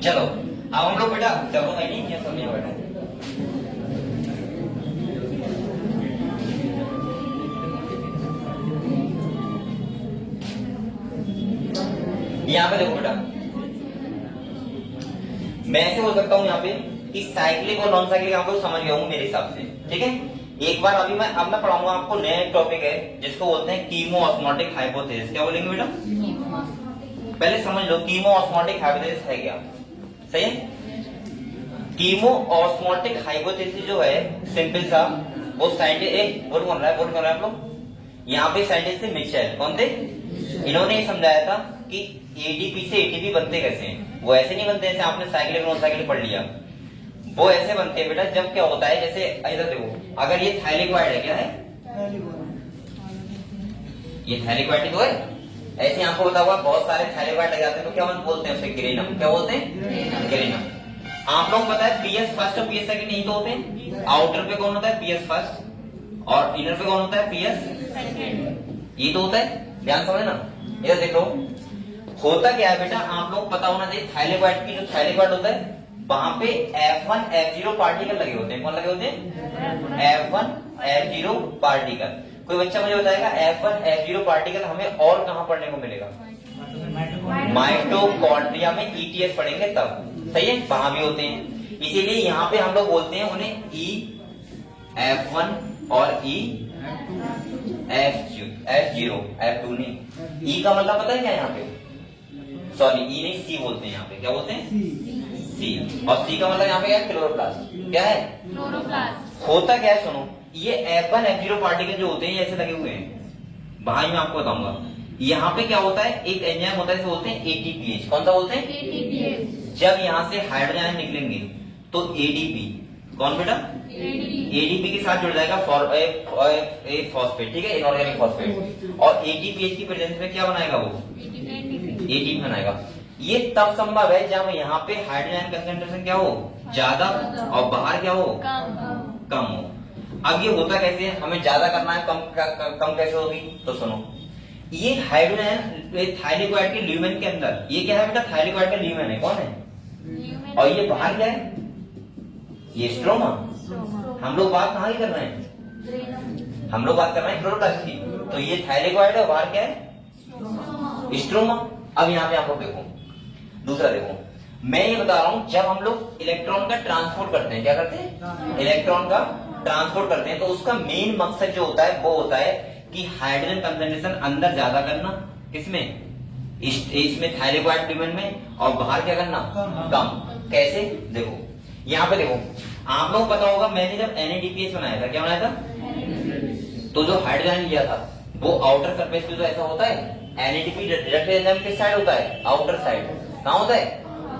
चलो अब हम लोग बेटा, चलो मैं नहीं सब यहाँ बैठा। यहाँ पे देखो बेटा, मैं ऐसे बोल सकता हूँ यहाँ पे कि साइक्लिक और नॉन साइक्लिक आपको समझ गया हूँ मेरे हिसाब से, ठीक है। एक बार अब मैं पढ़ाऊंगा आपको, नया टॉपिक है जिसको बोलते हैं कीमो ऑस्मोटिक हाइपोथेसिस। क्या बोलेंगे बेटा, पहले समझ लो कीमो ऑस्मोटिक हाइपोथेसिस है क्या, सही है। कीमो ऑस्मोटिक हाइपोथेसिस जो है सिंपल सा, वो साइंटिस्ट बोल कौन रहा है आप लोग, यहाँ पे साइंटिस्ट थे मिचेल, कौन थे, इन्होंने ये समझाया था कि एडीपी से एटीपी बनते कैसे हैं। वो ऐसे नहीं बनते जैसे आपने साइक्लिक नॉन साइक्लिक पढ़ लिया, वो ऐसे बनते हैं बेटा जब क्या होता है, जैसे इधर देखो, अगर ये थाइलिक्वाइड है, क्या है ये थाइलिक्वाइड तो है, ऐसे आपको बता हुआ बहुत सारे थाइलिक्वाइड लग जाते हैं तो क्या बोलते हैं उसे, गिरेनम। क्या बोलते हैं, गिरेनम। आप लोग पता है पीएस फर्स्ट और पीएस सेकंड यही तो होते हैं। आउटर पे कौन होता है, पीएस फर्स्ट, और इनर पे कौन होता है, पीएस सेकंड। ये तो होता है, ध्यान समझना। इधर देखो होता क्या है बेटा, आप लोग पता होना चाहिए, थाइलिक्वाइड की जो थाइलिक्वाइड होता है वहां पे F1 F0 पार्टिकल लगे होते हैं। कौन लगे होते हैं, F1 F0 पार्टिकल। कोई बच्चा मुझे बताएगा F1 F0 पार्टिकल हमें और कहां पढ़ने को मिलेगा, माइटोकॉन्ड्रिया में ETS पढ़ेंगे तब, सही है, वहां भी होते हैं। इसीलिए यहाँ पे हम लोग बोलते हैं उन्हें F1 और F0 F2 नहीं। E का मतलब पता है क्या यहाँ पे, सॉरी E नहीं C बोलते हैं यहाँ पे, क्या बोलते हैं C, और C का मतलब यहाँ पे क्या है, क्लोरोप्लास्ट। क्या है, क्लोरोप्लास्ट। होता क्या है सुनो, ये F1 F0 पार्टिकल जो होते हैं ऐसे लगे हुए हैं, वहां मैं आपको बताऊंगा। यहाँ पे क्या होता है, एक एंजाइम होता है जिसे बोलते हैं ATPase। कौन सा बोलते हैं, ATPase। जब यहाँ से हाइड्रोजन आयन निकलेंगे तो ADP, कौन बेटा, ADP के साथ जुड़ जाएगा फॉस्फेट, ठीक है, इनऑर्गेनिक फॉस्फेट, और ATPase की प्रेजेंस में क्या बनाएगा, वो ATP बनाएगा। ये तब संभव है जब यहाँ पे हाइड्रोजन कंसेंट्रेशन क्या हो, ज्यादा, और बाहर क्या हो, कम हो। अब ये होता कैसे है, हमें ज्यादा करना है, कम कैसे होगी, तो सुनो, ये हाइड्रोजन थाइलिक्वाइड के ल्यूमेन के अंदर, ये क्या है बेटा, थाइलिक्वाइड का ल्यूमेन है, कौन है, और ये बाहर क्या है, ये स्ट्रोमा। हम लोग बात कहाँ की कर रहे हैं, हम लोग बात कर रहे हैं क्लोरोप्लास्ट की। तो ये थाइलिक्वाइड है, बाहर क्या है, स्ट्रोमा। अब यहाँ पे आप लोग देखो, दूसरा देखो, मैं ये बता रहा हूं, जब हम लोग इलेक्ट्रॉन का ट्रांसपोर्ट करते हैं, क्या करते हैं, इलेक्ट्रॉन का ट्रांसपोर्ट करते हैं, तो उसका मेन मकसद जो होता है वो होता है कि हाइड्रोजन कंसंट्रेशन अंदर ज्यादा करना, किसमें, इसमें थाइलिक्वाइड ल्यूमेन में, और बाहर क्या करना, कम। कैसे, देखो यहाँ पे देखो, आप लोग पता होगा मैंने जब NADPH बनाया था, क्या बनाया था, तो जो हाइड्रोजन लिया था वो आउटर सरफेस पे तो ऐसा होता है, NADP डायरेक्ट एंजाइम किस साइड होता है, आउटर साइड। कहाँ होता है,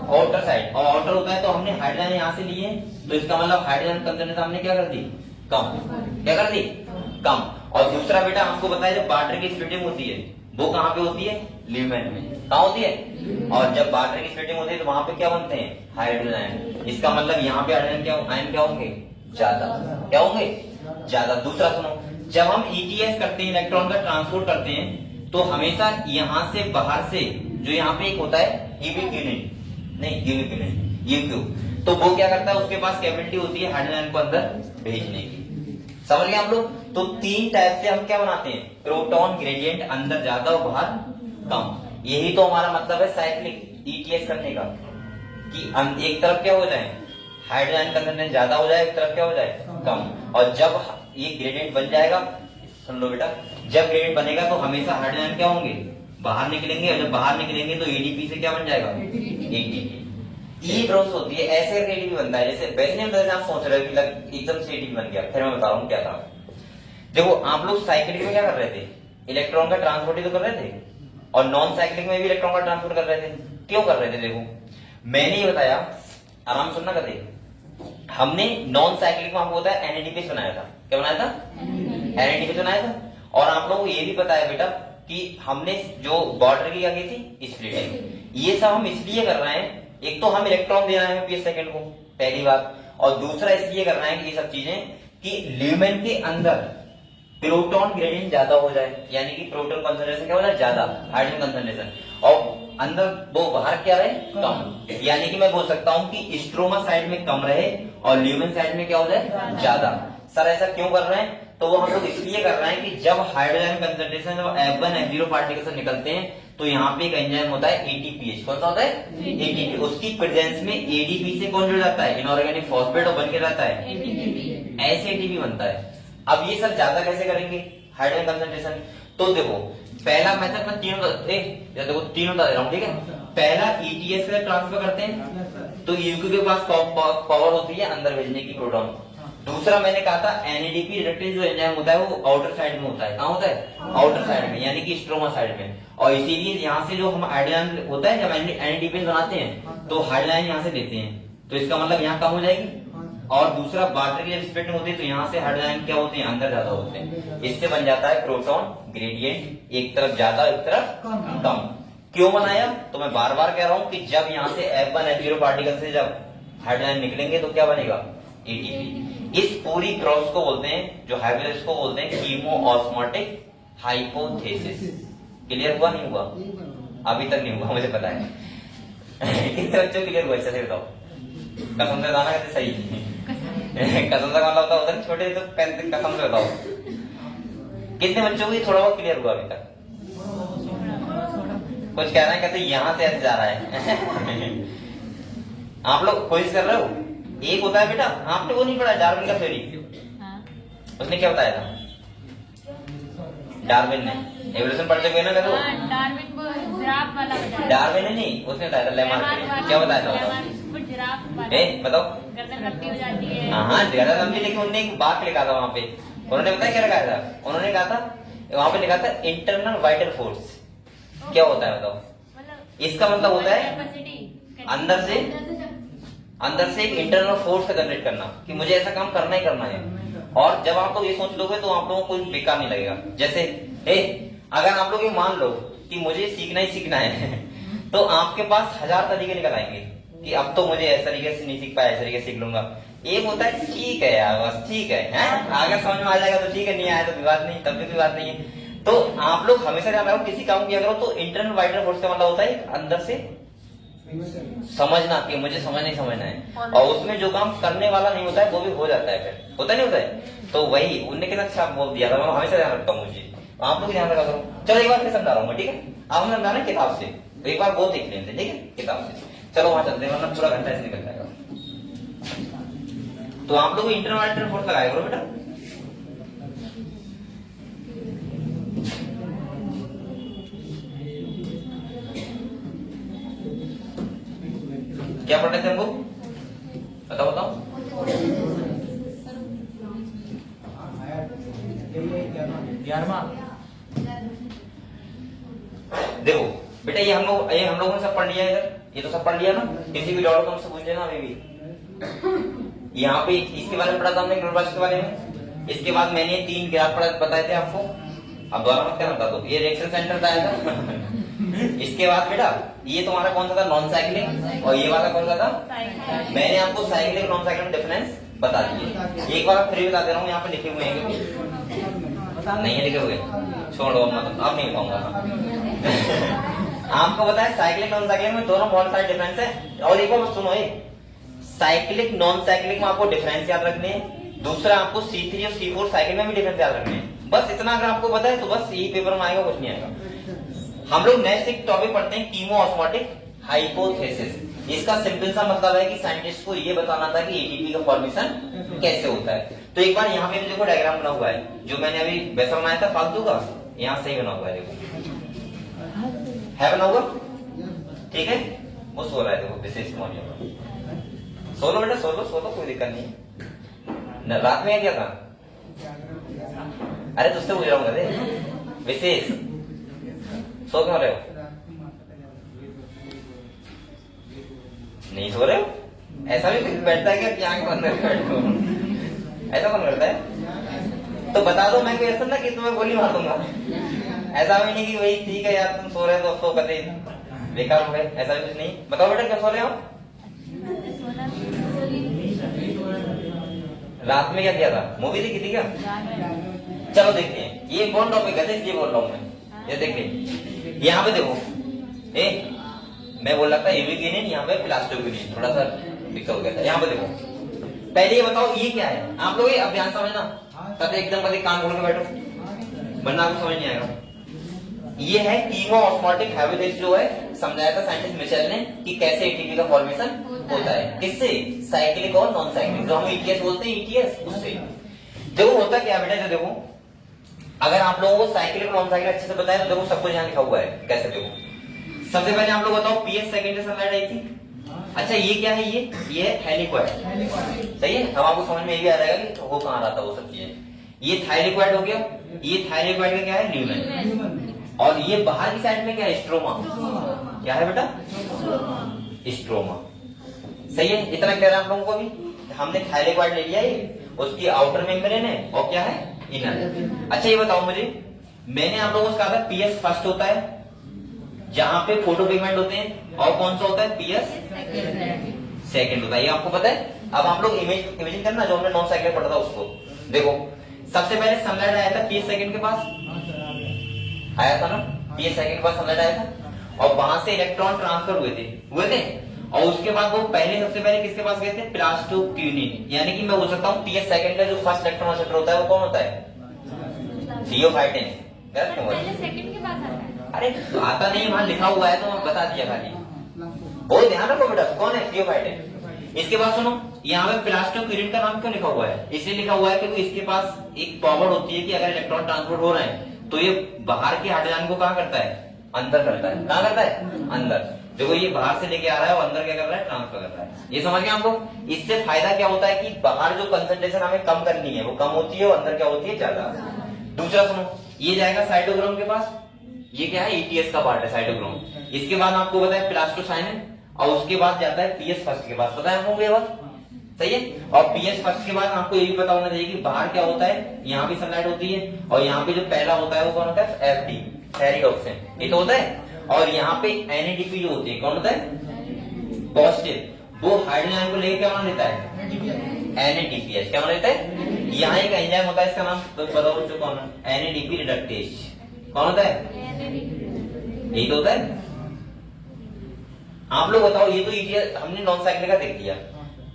आउटर साइड, और आउटर होता है, तो हमने हाइड्रोजन यहाँ से लिए, तो इसका मतलब हाइड्रोजन कंसंट्रेशन हमने क्या कर दी, कम। क्या कर दी, कम। और दूसरा बेटा आपको बताया, जब वाटर की स्प्लिटिंग होती है वो कहाँ पे होती है, ल्यूमेन में। कहाँ होती है, और जब वाटर की स्प्लिटिंग होती है तो वहां पे क्या बनते हैं, हाइड्रोजन आयन। इसका मतलब यहाँ पे हाइड्रोजन आयन क्या होंगे, ज्यादा। क्या होंगे, ज्यादा। दूसरा सुनो, जब हम ETS करते हैं, इलेक्ट्रॉन का ट्रांसपोर्ट करते हैं, तो हमेशा यहाँ से बाहर से जो यहाँ पे एक होता है यूबिक यूनिट, नहीं यूबिक यूनिट, यूक्यू, तो वो क्या करता है, उसके पास कैपेबिलिटी होती है हाइड्रोजन को अंदर भेजने की। समझ गए आप लोग? तो तीन टाइप से हम क्या बनाते हैं, प्रोटॉन ग्रेडियंट, अंदर ज्यादा और बाहर कम। यही तो हमारा मतलब है साइक्लिक ईटीएस करने का, कि एक तरफ क्या हो जाए हाइड्रोजन कंसंट्रेशन ज्यादा हो जाए, एक तरफ क्या हो जाए कम। और जब ये ग्रेडियंट बन जाएगा, सुन लो बेटा, जब ग्रेडियंट बनेगा तो हमेशा हाइड्रोजन क्या होंगे, बाहर निकलेंगे, और जब बाहर निकलेंगे तो एडीपी से क्या बन जाएगा, एटीपी। ये प्रोसेस होती है, ऐसे एडीपी बनता है। जैसे वैसे नहीं होता, आप सोच रहे हो कि एकदम से एडीपी बन गया, फिर मैं बता रहा हूँ क्या था। देखो आप लोग साइक्लिक में क्या कर रहे थे, इलेक्ट्रॉन का ट्रांसपोर्ट ही तो कर रहे थे, और नॉन साइक्लिक में भी इलेक्ट्रॉन का ट्रांसपोर्ट कर रहे थे। क्यों कर रहे थे? देखो मैंने ये बताया, आराम सुनना करते, हमने नॉन साइक्लिक में आपको बताया एनएडीपी बनाया था। क्या बनाया था? एनएडीपी बनाया था। और आप लोगों को ये भी पता है बेटा कि हमने जो बॉर्डर की क्या की थी, स्प्लिटिंग। ये सब हम इसलिए कर रहे हैं, एक तो हम इलेक्ट्रॉन दे रहे हैं पीएस सेकंड को, पहली बात, और दूसरा इसलिए कर रहे हैं कि ये सब चीजें कि ल्यूमेन के अंदर प्रोटॉन ग्रेडियंट ज्यादा हो जाए, यानी कि प्रोटॉन कंसंट्रेशन क्या हो जाए ज्यादा, हाइड्रोजन कंसंट्रेशन, और अंदर वो बाहर क्या रहे कम। यानी कि मैं बोल सकता हूं कि स्ट्रोमा साइड में कम रहे और ल्यूमेन साइड में क्या हो जाए ज्यादा। सर ऐसा क्यों कर रहे हैं? तो वो हम लोग इसलिए कर रहे हैं कि जब हाइड्रोजन कंसंट्रेशन जब F1 F0 पार्टिकल से निकलते हैं तो यहाँ पे एक एंजाइम होता है एटीपीएच। कौन सा होता है? एटीपी। उसकी प्रेजेंस में एडीपी से कौन जुड़ जाता है, इनऑर्गेनिक फॉस्फेट, और बन के रहता है ऐसे एटीपी बनता है। अब ये सब ज्यादा कैसे करेंगे हाइड्रोजन कंसंट्रेशन? तो देखो पहला मेथड में देखो तीनों बता दे रहा हूँ, ठीक है। पहला ईटीएस से ट्रांसफर करते हैं, तो यूक्यू के पास पावर होती है अंदर भेजने की प्रोटॉन। दूसरा मैंने कहा था एनएडीपी रिडक्टेज जो एंजाइम होता है वो आउटर साइड में होता है। कहाँ होता है? आउटर साइड में, यानी कि स्ट्रोमा साइड में। और इसीलिए यहाँ से जो हम हाइड्रोजन होता है, जब एनएडीपी बनाते हैं तो हाइड्रोजन यहाँ से देते हैं, तो इसका मतलब यहाँ कम हो जाएगी। और दूसरा वाटर की जब स्प्लिटिंग होती है तो यहाँ से हाइड्रोजन क्या होते हैं, अंदर ज्यादा होते हैं। इससे बन जाता है प्रोटॉन ग्रेडियंट, एक तरफ ज्यादा एक तरफ कम। क्यों बनाया? तो मैं बार बार कह रहा हूँ कि जब यहाँ से F1 F0 पार्टिकल से जब हाइड्रोजन निकलेंगे तो क्या बनेगा, एटीपी। इस पूरी प्रोसेस को बोलते हैं, जो हाइब्रिड को बोलते हैं कीमोऑस्मोटिक हाइपोथेसिस। क्लियर हुआ नहीं हुआ? अभी तक नहीं हुआ, मुझे पता है। कितने बच्चों क्लियर हुआ अच्छे से बताओ? कसम से बताना कहते सही। कसम से मतलब होता है छोटे, तो कसम से बताओ कितने बच्चों को थोड़ा बहुत क्लियर हुआ अभी तक? कुछ कह रहे हैं, कहते यहाँ से ऐसे जा रहा है। आप लोग कोशिश कर रहे हो? एक होता है बेटा, आपने वो नहीं पढ़ा डार्विन का थ्योरी? उसने क्या बताया था? डार्विन ने एवोल्यूशन पढ़ते हुए ना, कहते डार्विन को जिराफ वाला बताया। डार्विन ने नहीं, उसने बताया था लेमार्क। क्या बताया था? बताओ। गर्दन लंबी हो जाती है। हाँ गर्दन लंबी, लेकिन उन्होंने एक बात लिखा था वहां पे। उन्होंने बताया क्या लिखा था? उन्होंने कहा था वहां पे लिखा था इंटरनल वाइटल फोर्स। क्या होता है बताओ? इसका मतलब होता है अंदर से एक इंटरनल फोर्स का जनरेट करना, कि मुझे ऐसा काम करना ही करना है। और जब आप लोग ये सोच लोगे तो आप लोगों को कोई बेकार नहीं लगेगा। जैसे अगर आप लोग ये मान लो कि मुझे सीखना ही सीखना है, तो आपके पास 1000 तरीके निकल आएंगे कि अब तो मुझे इस तरीके से नहीं सीख पाया, इस तरीके से सीख लूंगा। एक होता है ठीक है यार, बस ठीक है, अगर समझ में आ जाएगा तो ठीक है, नहीं आया तो विवाद नहीं, तब भी कोई बात नहीं है। तो आप लोग हमेशा ध्यान रखो, किसी काम किया करो तो इंटरनल वाइटल फोर्स का मतलब होता है अंदर से समझना कि मुझे समझना है, और उसमें जो काम करने वाला नहीं होता है वो भी हो जाता है, फिर होता नहीं होता है। तो वही उनने कितना अच्छा बोल दिया था, मैं हमेशा ध्यान रखता हूँ, मुझे आप लोग ध्यान रखा करो। चलो एक बार फिर समझा रहा हूँ, ठीक है? आप हमें समझाना किताब से, तो एक बार वो देख लेते, ठीक है, किताब से। चलो वहां चलते हैं, वरना पूरा घंटा ऐसे निकल जाएगा। तो आप लोग इंटरनल वाइटल फोर्स लगाया करो बेटा। क्या पढ़ रहे थे हमको? बताओ। देखो बेटा, ये हम लोगों ने सब पढ़ लिया है इधर, ये तो सब पढ़ लिया ना। किसी भी डाउट को हमसे पूछ लेना अभी भी। यहाँ पे इसके बारे में पढ़ा था हमने, क्लोरोप्लास्ट के बारे में। इसके बाद मैंने 3 ग्राफ बताए थे आपको, अब दोबारा मत क्या बता दो। ये रिएक्शन सेंटर बताया था। इसके बाद बेटा ये तुम्हारा कौन सा था, नॉन साइक्लिक, और ये वाला कौन सा था? मैंने आपको साइक्लिक नॉन साइक्लिक डिफरेंस बता दिए। एक बार फिर बता दे रहा हूँ, यहाँ पे लिखे हुए हैं, नहीं है लिखे हुए, छोड़ो मतलब अब नहीं बताऊंगा। आपको पता है साइक्लिक नॉन साइक्लिक में दोनों बहुत सारे डिफरेंस है। और एक बार सुनो, साइक्लिक नॉन साइक्लिक में आपको डिफरेंस याद रखने हैं, दूसरा आपको C3 और C4 साइकिल में भी डिफरेंस याद रखने हैं। बस इतना अगर आपको पता है तो बस यही पेपर में आएगा, कुछ नहीं आएगा। हम लोग नेक्स्ट एक टॉपिक पढ़ते हैं, कीमोऑस्मोटिक हाइपोथेसिस। इसका सिंपल सा मतलब है कि साइंटिस्ट को ये बताना था कि एटीपी का फॉर्मेशन कैसे होता है। तो एक बार यहाँ पे देखो डायग्राम बना हुआ है, जो मैंने अभी वैसा बनाया था फालतू का, यहाँ सही बना हुआ है, देखो है बना हुआ, ठीक है। वो सो रहा है, देखो विशेष मॉड्यूल, सोलो बेटा सोलो सोलो, कोई दिक्कत नहीं है। रात में क्या था, अरे तुझसे पूछ रहा हूँ विशेष, सो क्यों रहे हो, नहीं सो रहे हो? ऐसा भी बैठता है क्या कि आंख बंद करके बैठो, ऐसा कौन करता है? तो बता दो, मैं कोई ऐसा ना कि तुम्हें गोली मार दूंगा, ऐसा भी नहीं कि वही ठीक है यार तुम सो रहे हो तो सो कते बेकार हो गए, ऐसा भी कुछ नहीं। बताओ बेटा क्या सो रहे हो? रात में क्या किया था, मूवी देखी थी क्या? चलो देखते हैं, ये कौन टॉपिक है इसलिए बोल रहा हूँ मैं। ये देखिए यहाँ पे देखो, मैं बोल रहा था यूबिक्विनिन, यहाँ पे प्लास्टोक्विनिन, थोड़ा सा दिक्कत हो गया था। यहाँ पे देखो, पहले ये बताओ ये क्या है, आप लोग ये अभियान समझना, तब एकदम कभी कान खोल के बैठो वरना आपको समझ नहीं आएगा। ये है कीमोऑस्मोटिक हाइपोथेसिस, जो है समझाया था साइंटिस्ट मिशेल ने कि कैसे एटीपी का फॉर्मेशन होता है, किससे, साइक्लिक और नॉन साइक्लिक, जो हम ईटीएस बोलते हैं, ईटीएस उससे। देखो होता क्या बेटा, जो देखो अगर आप लोगों को साइक्लिक नॉन साइक्लिक अच्छे से बताए तो देखो सब कुछ यहाँ लिखा हुआ है कैसे। देखो सबसे पहले आप लोग बताओ पीएस सेकेंडरी सनलाइट आई थी, अच्छा ये क्या है, ये है थाइलिक्वाइड, सही है। अब आपको समझ में ये भी आ जाएगा कि वो कहाँ रहा था वो सब चीजें। ये थाइलिक्वाइड हो गया, ये थाइलिक्वाइड का क्या है, ल्यूमेन, और ये बाहर की साइड में क्या है, स्ट्रोमा, क्या है बेटा, स्ट्रोमा, सही है। इतना कह रहा है आप लोगों को भी, हमने थाइलिक्वाइड ले लिया, ये उसकी आउटर मेम्ब्रेन है और क्या है, इनर। अच्छा ये बताओ मुझे, मैंने आप लोगों को कहा था पीएस फर्स्ट होता है जहां पे फोटोपिगमेंट होते हैं, और कौन सा होता है, पीएस सेकंड होता है, ये आपको पता है। अब आप लोग इमेजिन करना, जो हमने नॉन साइक्लिक पढ़ा था उसको देखो। सबसे पहले सनलाइट आया था पीएस सेकंड के पास, आया था ना, पीएस सेकंड के पास सनलाइट आया था, और वहां से इलेक्ट्रॉन ट्रांसफर हुए थे, और उसके बाद वो सबसे पहले किसके पास गए थे, प्लास्टोक्विनिन, यानी कि मैं बोल सकता हूँ पीएस सेकंड का जो फर्स्ट इलेक्ट्रॉन एक्सेप्टर होता है वो कौन होता है, थियोफाइटिन। पहले सेकंड के पास आता है, अरे तो आता नहीं, वहां लिखा हुआ है तो मैं बता दिया खाली, बहुत ध्यान रखो बेटा, कौन है, थियोफाइटिन। इसके बाद सुनो, यहाँ पे प्लास्टोक्विनिन का नाम क्यों लिखा हुआ है, इसलिए लिखा हुआ है क्योंकि इसके पास एक पावर होती है कि अगर इलेक्ट्रॉन ट्रांसपोर्ट हो रहे हैं तो ये बाहर के हाइड्रोजन को कहाँ करता है, अंदर करता है, कहाँ करता है, अंदर। देखो ये बाहर से लेके आ रहा है और अंदर क्या कर रहा है, ट्रांसफर कर रहा है, ये समझ गए आपको। इससे फायदा क्या होता है कि बाहर जो कंसंट्रेशन हमें कम करनी है वो कम होती है, और अंदर क्या होती है, ज्यादा। दूसरा सुनो, ये जाएगा साइटोक्रोम के पास, ये क्या है, ईटीएस का पार्ट है साइटोक्रोम। इसके बाद आपको पता है प्लास्टोसाइनिन, और उसके बाद जाता है पीएस फर्स्ट के पास, पता है आपको ये बात, सही है। और पीएस फर्स्ट के बाद आपको ये भी पता होना चाहिए कि बाहर क्या होता है, यहाँ भी सनलाइट होती है, और यहाँ पे जो पहला होता है वो कौन होता है, एफडी, फेरिडॉक्सिन, ये तो होता है। और यहाँ पे एनएडीपी जो होती है, कौन होता है, पॉजिटिव, वो हाइड्रोजन को लेकर क्या बना लेता है, एनएडीपीएच, क्या बना लेता है। यहाँ एक एंजाइम होता है, इसका नाम तो बताओ बच्चों, कौन है, एनएडीपी रिडक्टेज, कौन होता है, यही तो होता है। आप लोग बताओ, ये तो ईटीएस हमने नॉन साइक्लिक का देख लिया।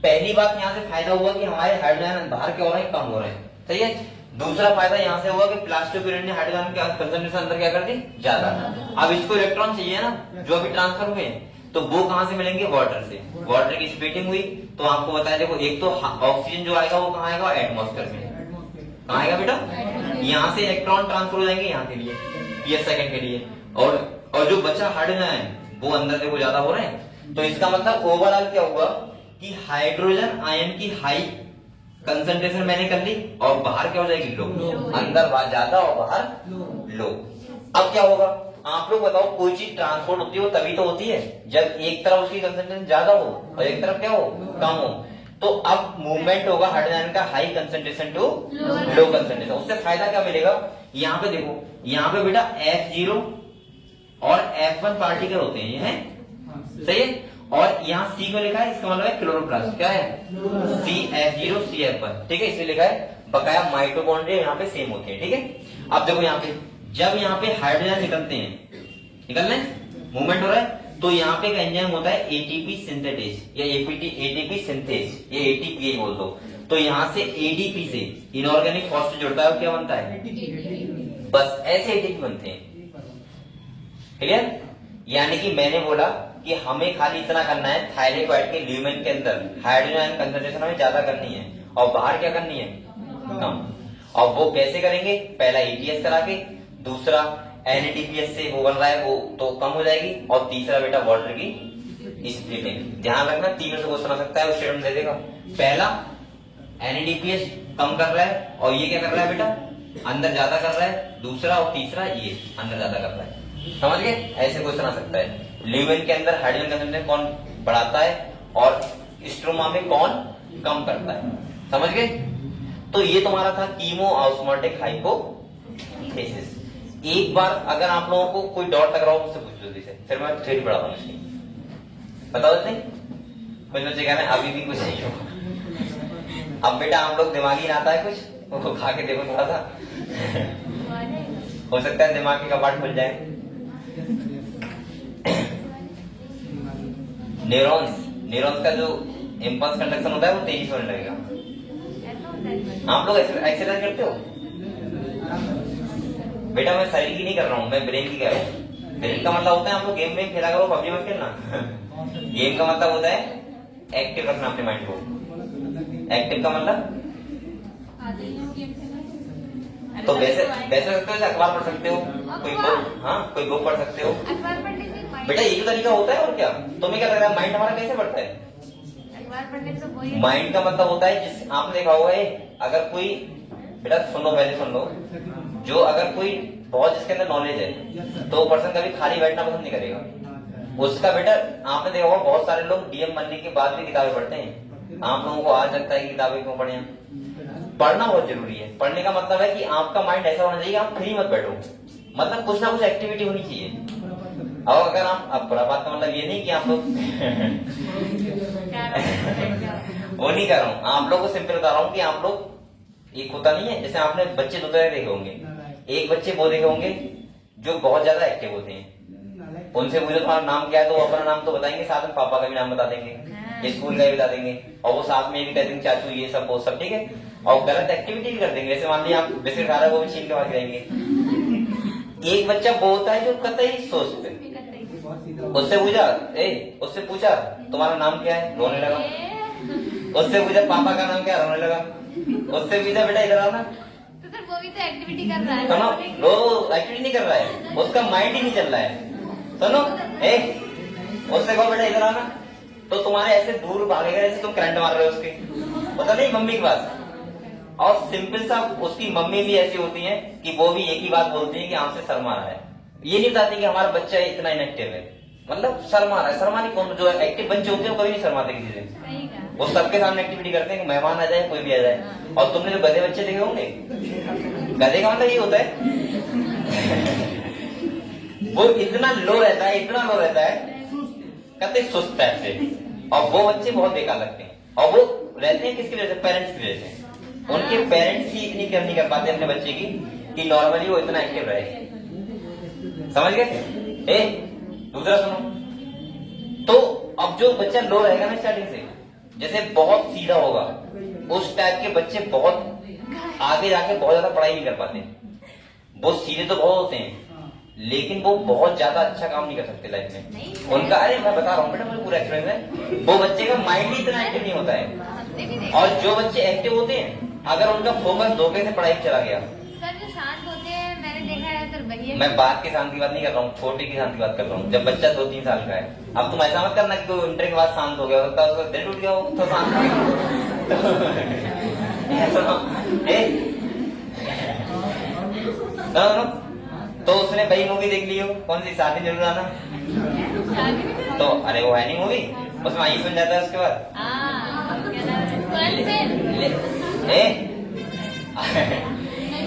पहली बात यहाँ से फायदा हुआ कि हमारे हाइड्रोजन बाहर क्या हो रहे हैं, कम हो रहे हैं, सही है। दूसरा फायदा यहाँ से हुआ कि प्लास्टोक्विनिन ने हाइड्रोजन के कंसंट्रेशन अंदर क्या कर दी, ज्यादा। अब इसको इलेक्ट्रॉन चाहिए ना, जो अभी ट्रांसफर हुए, तो वो कहाँ से मिलेंगे, वाटर से। वाटर की स्प्लिटिंग हुई तो आपको बताया, देखो एक तो ऑक्सीजन जो आएगा वो कहाँ आएगा, एटमॉस्फेयर में, कहाँ आएगा बेटा, यहाँ से इलेक्ट्रॉन ट्रांसफर हो जाएंगे यहाँ के लिए, पीएस सेकंड के लिए, और जो बचा हाइड्रोजन है वो अंदर देखो ज्यादा हो रहे हैं। तो इसका मतलब ओवरऑल क्या हुआ कि हाइड्रोजन आयन की हाई कंसंट्रेशन मैंने कर ली, और बाहर क्या हो जाएगी, लो, अंदर ज्यादा और बाहर लो। अब क्या होगा, आप लोग बताओ, कोई चीज ट्रांसपोर्ट होती है वो तभी तो होती है जब एक तरफ उसकी कंसंट्रेशन ज्यादा हो और एक तरफ क्या हो, कम हो। तो अब मूवमेंट होगा हाइड्रोजन का high concentration to low concentration. उससे फायदा क्या मिलेगा, यहाँ पे देखो, यहाँ पे बेटा F0 और F1 पार्टिकल होते हैं, ये है, सही है। और यहाँ C को लिखा है, इसका मतलब है क्लोरोप्लास्ट, क्या है, CF0 CF1, ठीक है, इसलिए लिखा है। बकाया माइटोकॉन्ड्रिया यहाँ पे सेम होते हैं, ठीक है। अब देखो यहाँ पे जब यहाँ पे हाइड्रोजन निकलते हैं, निकल रहे हैं, मूवमेंट हो रहा है, तो यहाँ पे एक एंजाइम होता है एटीपी सिंथेटेज या एटीपी सिंथेज, ये एटीपी बोल दो। तो यहाँ से एडीपी से इनऑर्गेनिक फॉस्फेट जुड़ता है और क्या बनता है, बस ऐसे एटीपी बनते हैं, क्लियर। यानी कि मैंने बोला कि हमें खाली इतना करना है, थायराइड के ल्यूमेन के अंदर हाइड्रोजन कंसंट्रेशन हमें ज्यादा करनी है और बाहर क्या करनी है, कम। और वो कैसे करेंगे, पहला एटीएस करा के, दूसरा एनएडीपीएस से वो बन रहा है वो तो कम हो जाएगी, और तीसरा बेटा वाटर की स्प्लिटिंग। ध्यान रखना तीनों से क्वेश्चन आ सकता है, वो स्टेटमेंट दे देगा। पहला एनएडीपीएस कम कर रहा है और ये क्या कर रहा है बेटा, अंदर ज्यादा कर रहा है, दूसरा और तीसरा ये अंदर ज्यादा कर रहा है, समझ गए। ऐसे क्वेश्चन आ सकता है। ल्यूमेन के अंदर हाइड्रोजन कंसंट्रेशन कौन बढ़ाता है और स्ट्रोमा में कौन कम करता है, समझ गए। तो ये तुम्हारा था कीमो ऑस्मोटिक हाइपोथेसिस। एक बार अगर आप लोगों को कोई डाउट लग रहा हो मुझसे पूछ लो, जैसे फिर मैं थ्योरी पढ़ाता हूँ इसकी, बता देते हैं। कुछ बच्चे कह रहे हैं अभी भी कुछ नहीं हो। अब बेटा हम लोग दिमागी आता है कुछ, वो खा के देखो थोड़ा सा, हो सकता है दिमाग की कपाट खुल जाए। न्यूरॉन्स का जो इम्पल्स कंडक्शन होता है वो तेजी से होने लगेगा। ऐसा होता है। आप लोग एक्सरसाइज करते हो बेटा, मैं शरीर की नहीं कर रहा हूँ, मैं ब्रेन की कर रहा हूँ। ब्रेन का मतलब होता है आप लोग गेम में खेला करो, पबजी मत खेलना। गेम का मतलब होता है एक्टिव रखना अपने माइंड को। एक्टिव का मतलब तो वैसे सकते हो, अखबार पढ़ सकते हो, कोई बुक पढ़ सकते हो। अखबार पढ़ने से बेटा ये तो तरीका होता है, और क्या तुम्हें क्या लग रहा है माइंड हमारा कैसे बढ़ता है। अखबार पढ़ने से वही माइंड का मतलब होता है जिस आपने देखा होगा, अगर कोई बेटा सुनो, पहले सुन लो, जो अगर कोई बहुत जिसके अंदर नॉलेज है तो वो पर्सन कभी खाली बैठना पसंद नहीं करेगा उसका। बेटा आपने देखा होगा बहुत सारे लोग डीएम बनने के बाद भी किताबें पढ़ते हैं। आप लोगों को आज लगता है कि किताबें क्यों पढ़े, पढ़ना बहुत जरूरी है। पढ़ने का मतलब है कि आपका माइंड ऐसा होना चाहिए, आप फ्री मत बैठो, मतलब कुछ ना कुछ एक्टिविटी होनी चाहिए। और अगर आप, अब बुरा बात का मतलब ये नहीं कि आप लोग वो नहीं कर रहा हूँ, आप लोग को सिंपल बता रहा हूँ कि आप लोग, एक होता नहीं है जैसे आपने बच्चे दो तरह देखे होंगे, एक बच्चे वो देखे होंगे जो बहुत ज्यादा एक्टिव होते हैं, उनसे पूछो तुम्हारा नाम क्या है तो वो अपना नाम तो बताएंगे, साथ में पापा का भी नाम बता देंगे, स्कूल का भी बता देंगे, और वो साथ में भी कह देंगे चाचू ये सब वो सब, ठीक है। और गलत एक्टिविटी भी कर देंगे, जैसे मान लीजिए आप बिस्किट खा रहे हो वो भी छीन के भाग जाएंगे। एक बच्चा वो होता है जो कतई सोचते, उससे पूछा तुम्हारा नाम क्या है, रोने लगा। उससे पूछा पापा का नाम क्या, रोने लगा। उससे पूछा बेटा इधर आओ ना, तो सर वो भी तो एक्टिविटी कर रहा है। सुनो, वो एक्टिविटी नहीं कर रहा है, उसका माइंड ही नहीं चल रहा है। सुनो, उससे कहो बेटा इधर आना, तो तुम्हारे ऐसे दूर भागेगा जैसे तुम करंट मार रहे हो उसके, पता नहीं मम्मी के पास। और सिंपल सा उसकी मम्मी भी ऐसी होती है कि वो भी एक ही बात बोलती है कि हमसे शर्मा रहा है, ये नहीं बताती कि हमारा बच्चा इतना इनएक्टिव है, मतलब शर्मा रहा है। शर्मानी कौन, जो एक्टिव बच्चे होते हैं वो कभी नहीं शर्माते किसी से, वो सबके सामने एक्टिविटी करते हैं, मेहमान आ जाए कोई भी आ जाए। और तुमने जो गधे बच्चे देखे होंगे, गधे का मतलब ये होता है वो इतना लो रहता है, इतना लो रहता है, कहते सुस्त टाइप से। और वो बच्चे बहुत बेकार लगते हैं, और वो रहते हैं किसकी वजह से, पेरेंट्स की वजह से। उनके पेरेंट्स ही इतनी केयर नहीं कर पाते अपने बच्चे की कि नॉर्मली वो इतना एक्टिव रहे, समझ गए। दूसरा सुनो, तो अब जो बच्चा लो रहेगा ना स्टार्टिंग से, जैसे बहुत सीधा होगा, उस टाइप के बच्चे बहुत आगे जाके बहुत ज्यादा पढ़ाई नहीं कर पाते। वो सीधे तो बहुत होते हैं लेकिन वो बहुत ज्यादा अच्छा काम नहीं कर सकते लाइफ में उनका। अरे मैं बता रहा हूँ बेटा, मुझे पूरा एक्सपीरियंस है। वो बच्चे का माइंड ही इतना एक्टिव नहीं होता है, और जो बच्चे एक्टिव होते हैं अगर उनका फोकस धोखे से पढ़ाई चला गया। सर जो शांत होते हैं मैंने देखा है सर वही। मैं बात के शांत की बात नहीं कर रहा हूँ, छोटे की शांत की बात कर रहा हूँ। जब बच्चा 2-3 साल का है, अब तुम ऐसा मत करना कि कोई इंटर के बाद शांत हो गया, होता है उसका दिल टूट गया हो तो शांत हो गया। तो उसने वही मूवी देख ली हो, कौन सी, शादी जरूर आना। तो अरे वो है नहीं मूवी, उसमें आई सुन जाता है उसके बाद।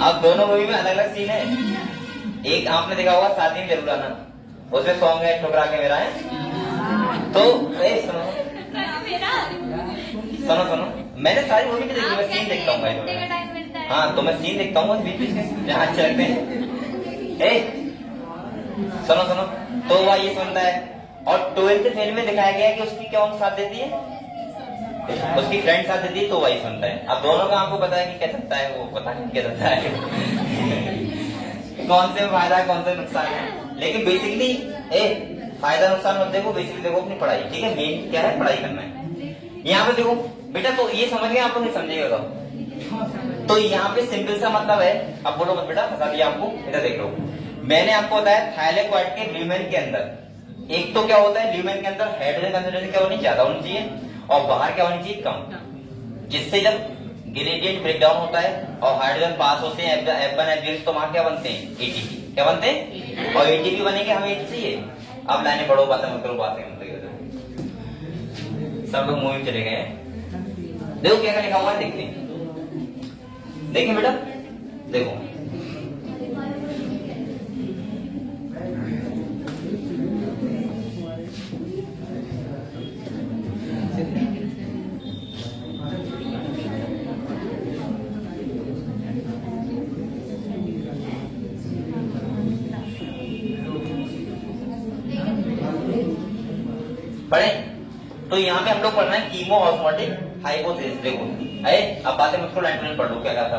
अब दोनों मूवी में अलग अलग सीन है। एक आपने देखा होगा शादी में जरूर आना, उसमें सॉन्ग है ठुकरा के मेरा है। तो सुनो, मैंने सारी मूवी भी देखी, मैं सीन देखता हूँ। हाँ तो मैं सीन देखता हूँ बीच बीच में जहाँ अच्छे लगते हैं। ए, सुनो सुनो, तो वह ये सुनता है और 12th फेल में दिखाया गया है कि उसकी क्या साथ देती है, उसकी फ्रेंड साथ देती है, तो वही सुनता है। अब दोनों का आपको पता है कि क्या चलता है, वो पता नहीं क्या चलता है कौन से फायदा है कौन से नुकसान है। लेकिन बेसिकली फायदा नुकसान मत देखो, बेसिकली देखो अपनी पढ़ाई, ठीक है। मेन क्या है, पढ़ाई करना है। यहाँ पे देखो बेटा, तो ये समझ गए आप लोग, नहीं समझेगा तो यहाँ पे सिंपल सा मतलब है। अब बोलो मत बेटा, बता दिया आपको। इधर देख लो, मैंने आपको बताया थायलेक्वाइड के ल्यूमेन के अंदर एक तो क्या होता है, ल्यूमेन के अंदर हाइड्रोजन कंसंट्रेशन क्या होनी, ज्यादा होनी चाहिए और बाहर क्या होनी चाहिए, कम। जिससे जब ग्रेडियंट ब्रेक डाउन होता है और हाइड्रोजन पास होते हैं F1 H तो वहां क्या बनते हैं, एटीपी। क्या बनते हैं, और एटीपी बनेंगे, हमें एटीपी चाहिए। अब लाने बढ़ो, बातें मत करो, बातें मत करो। सब लोग मूवी चले गए। देखो क्या क्या लिखा हुआ है, देखते हैं। देखिए बेटा, देखो पढ़े। तो यहाँ पे हम लोग पढ़ना है कीमो ऑस्मोटिक हाइपोथेसिस। देखो अब बातें मुझको लाइन पढ़ लो क्या था।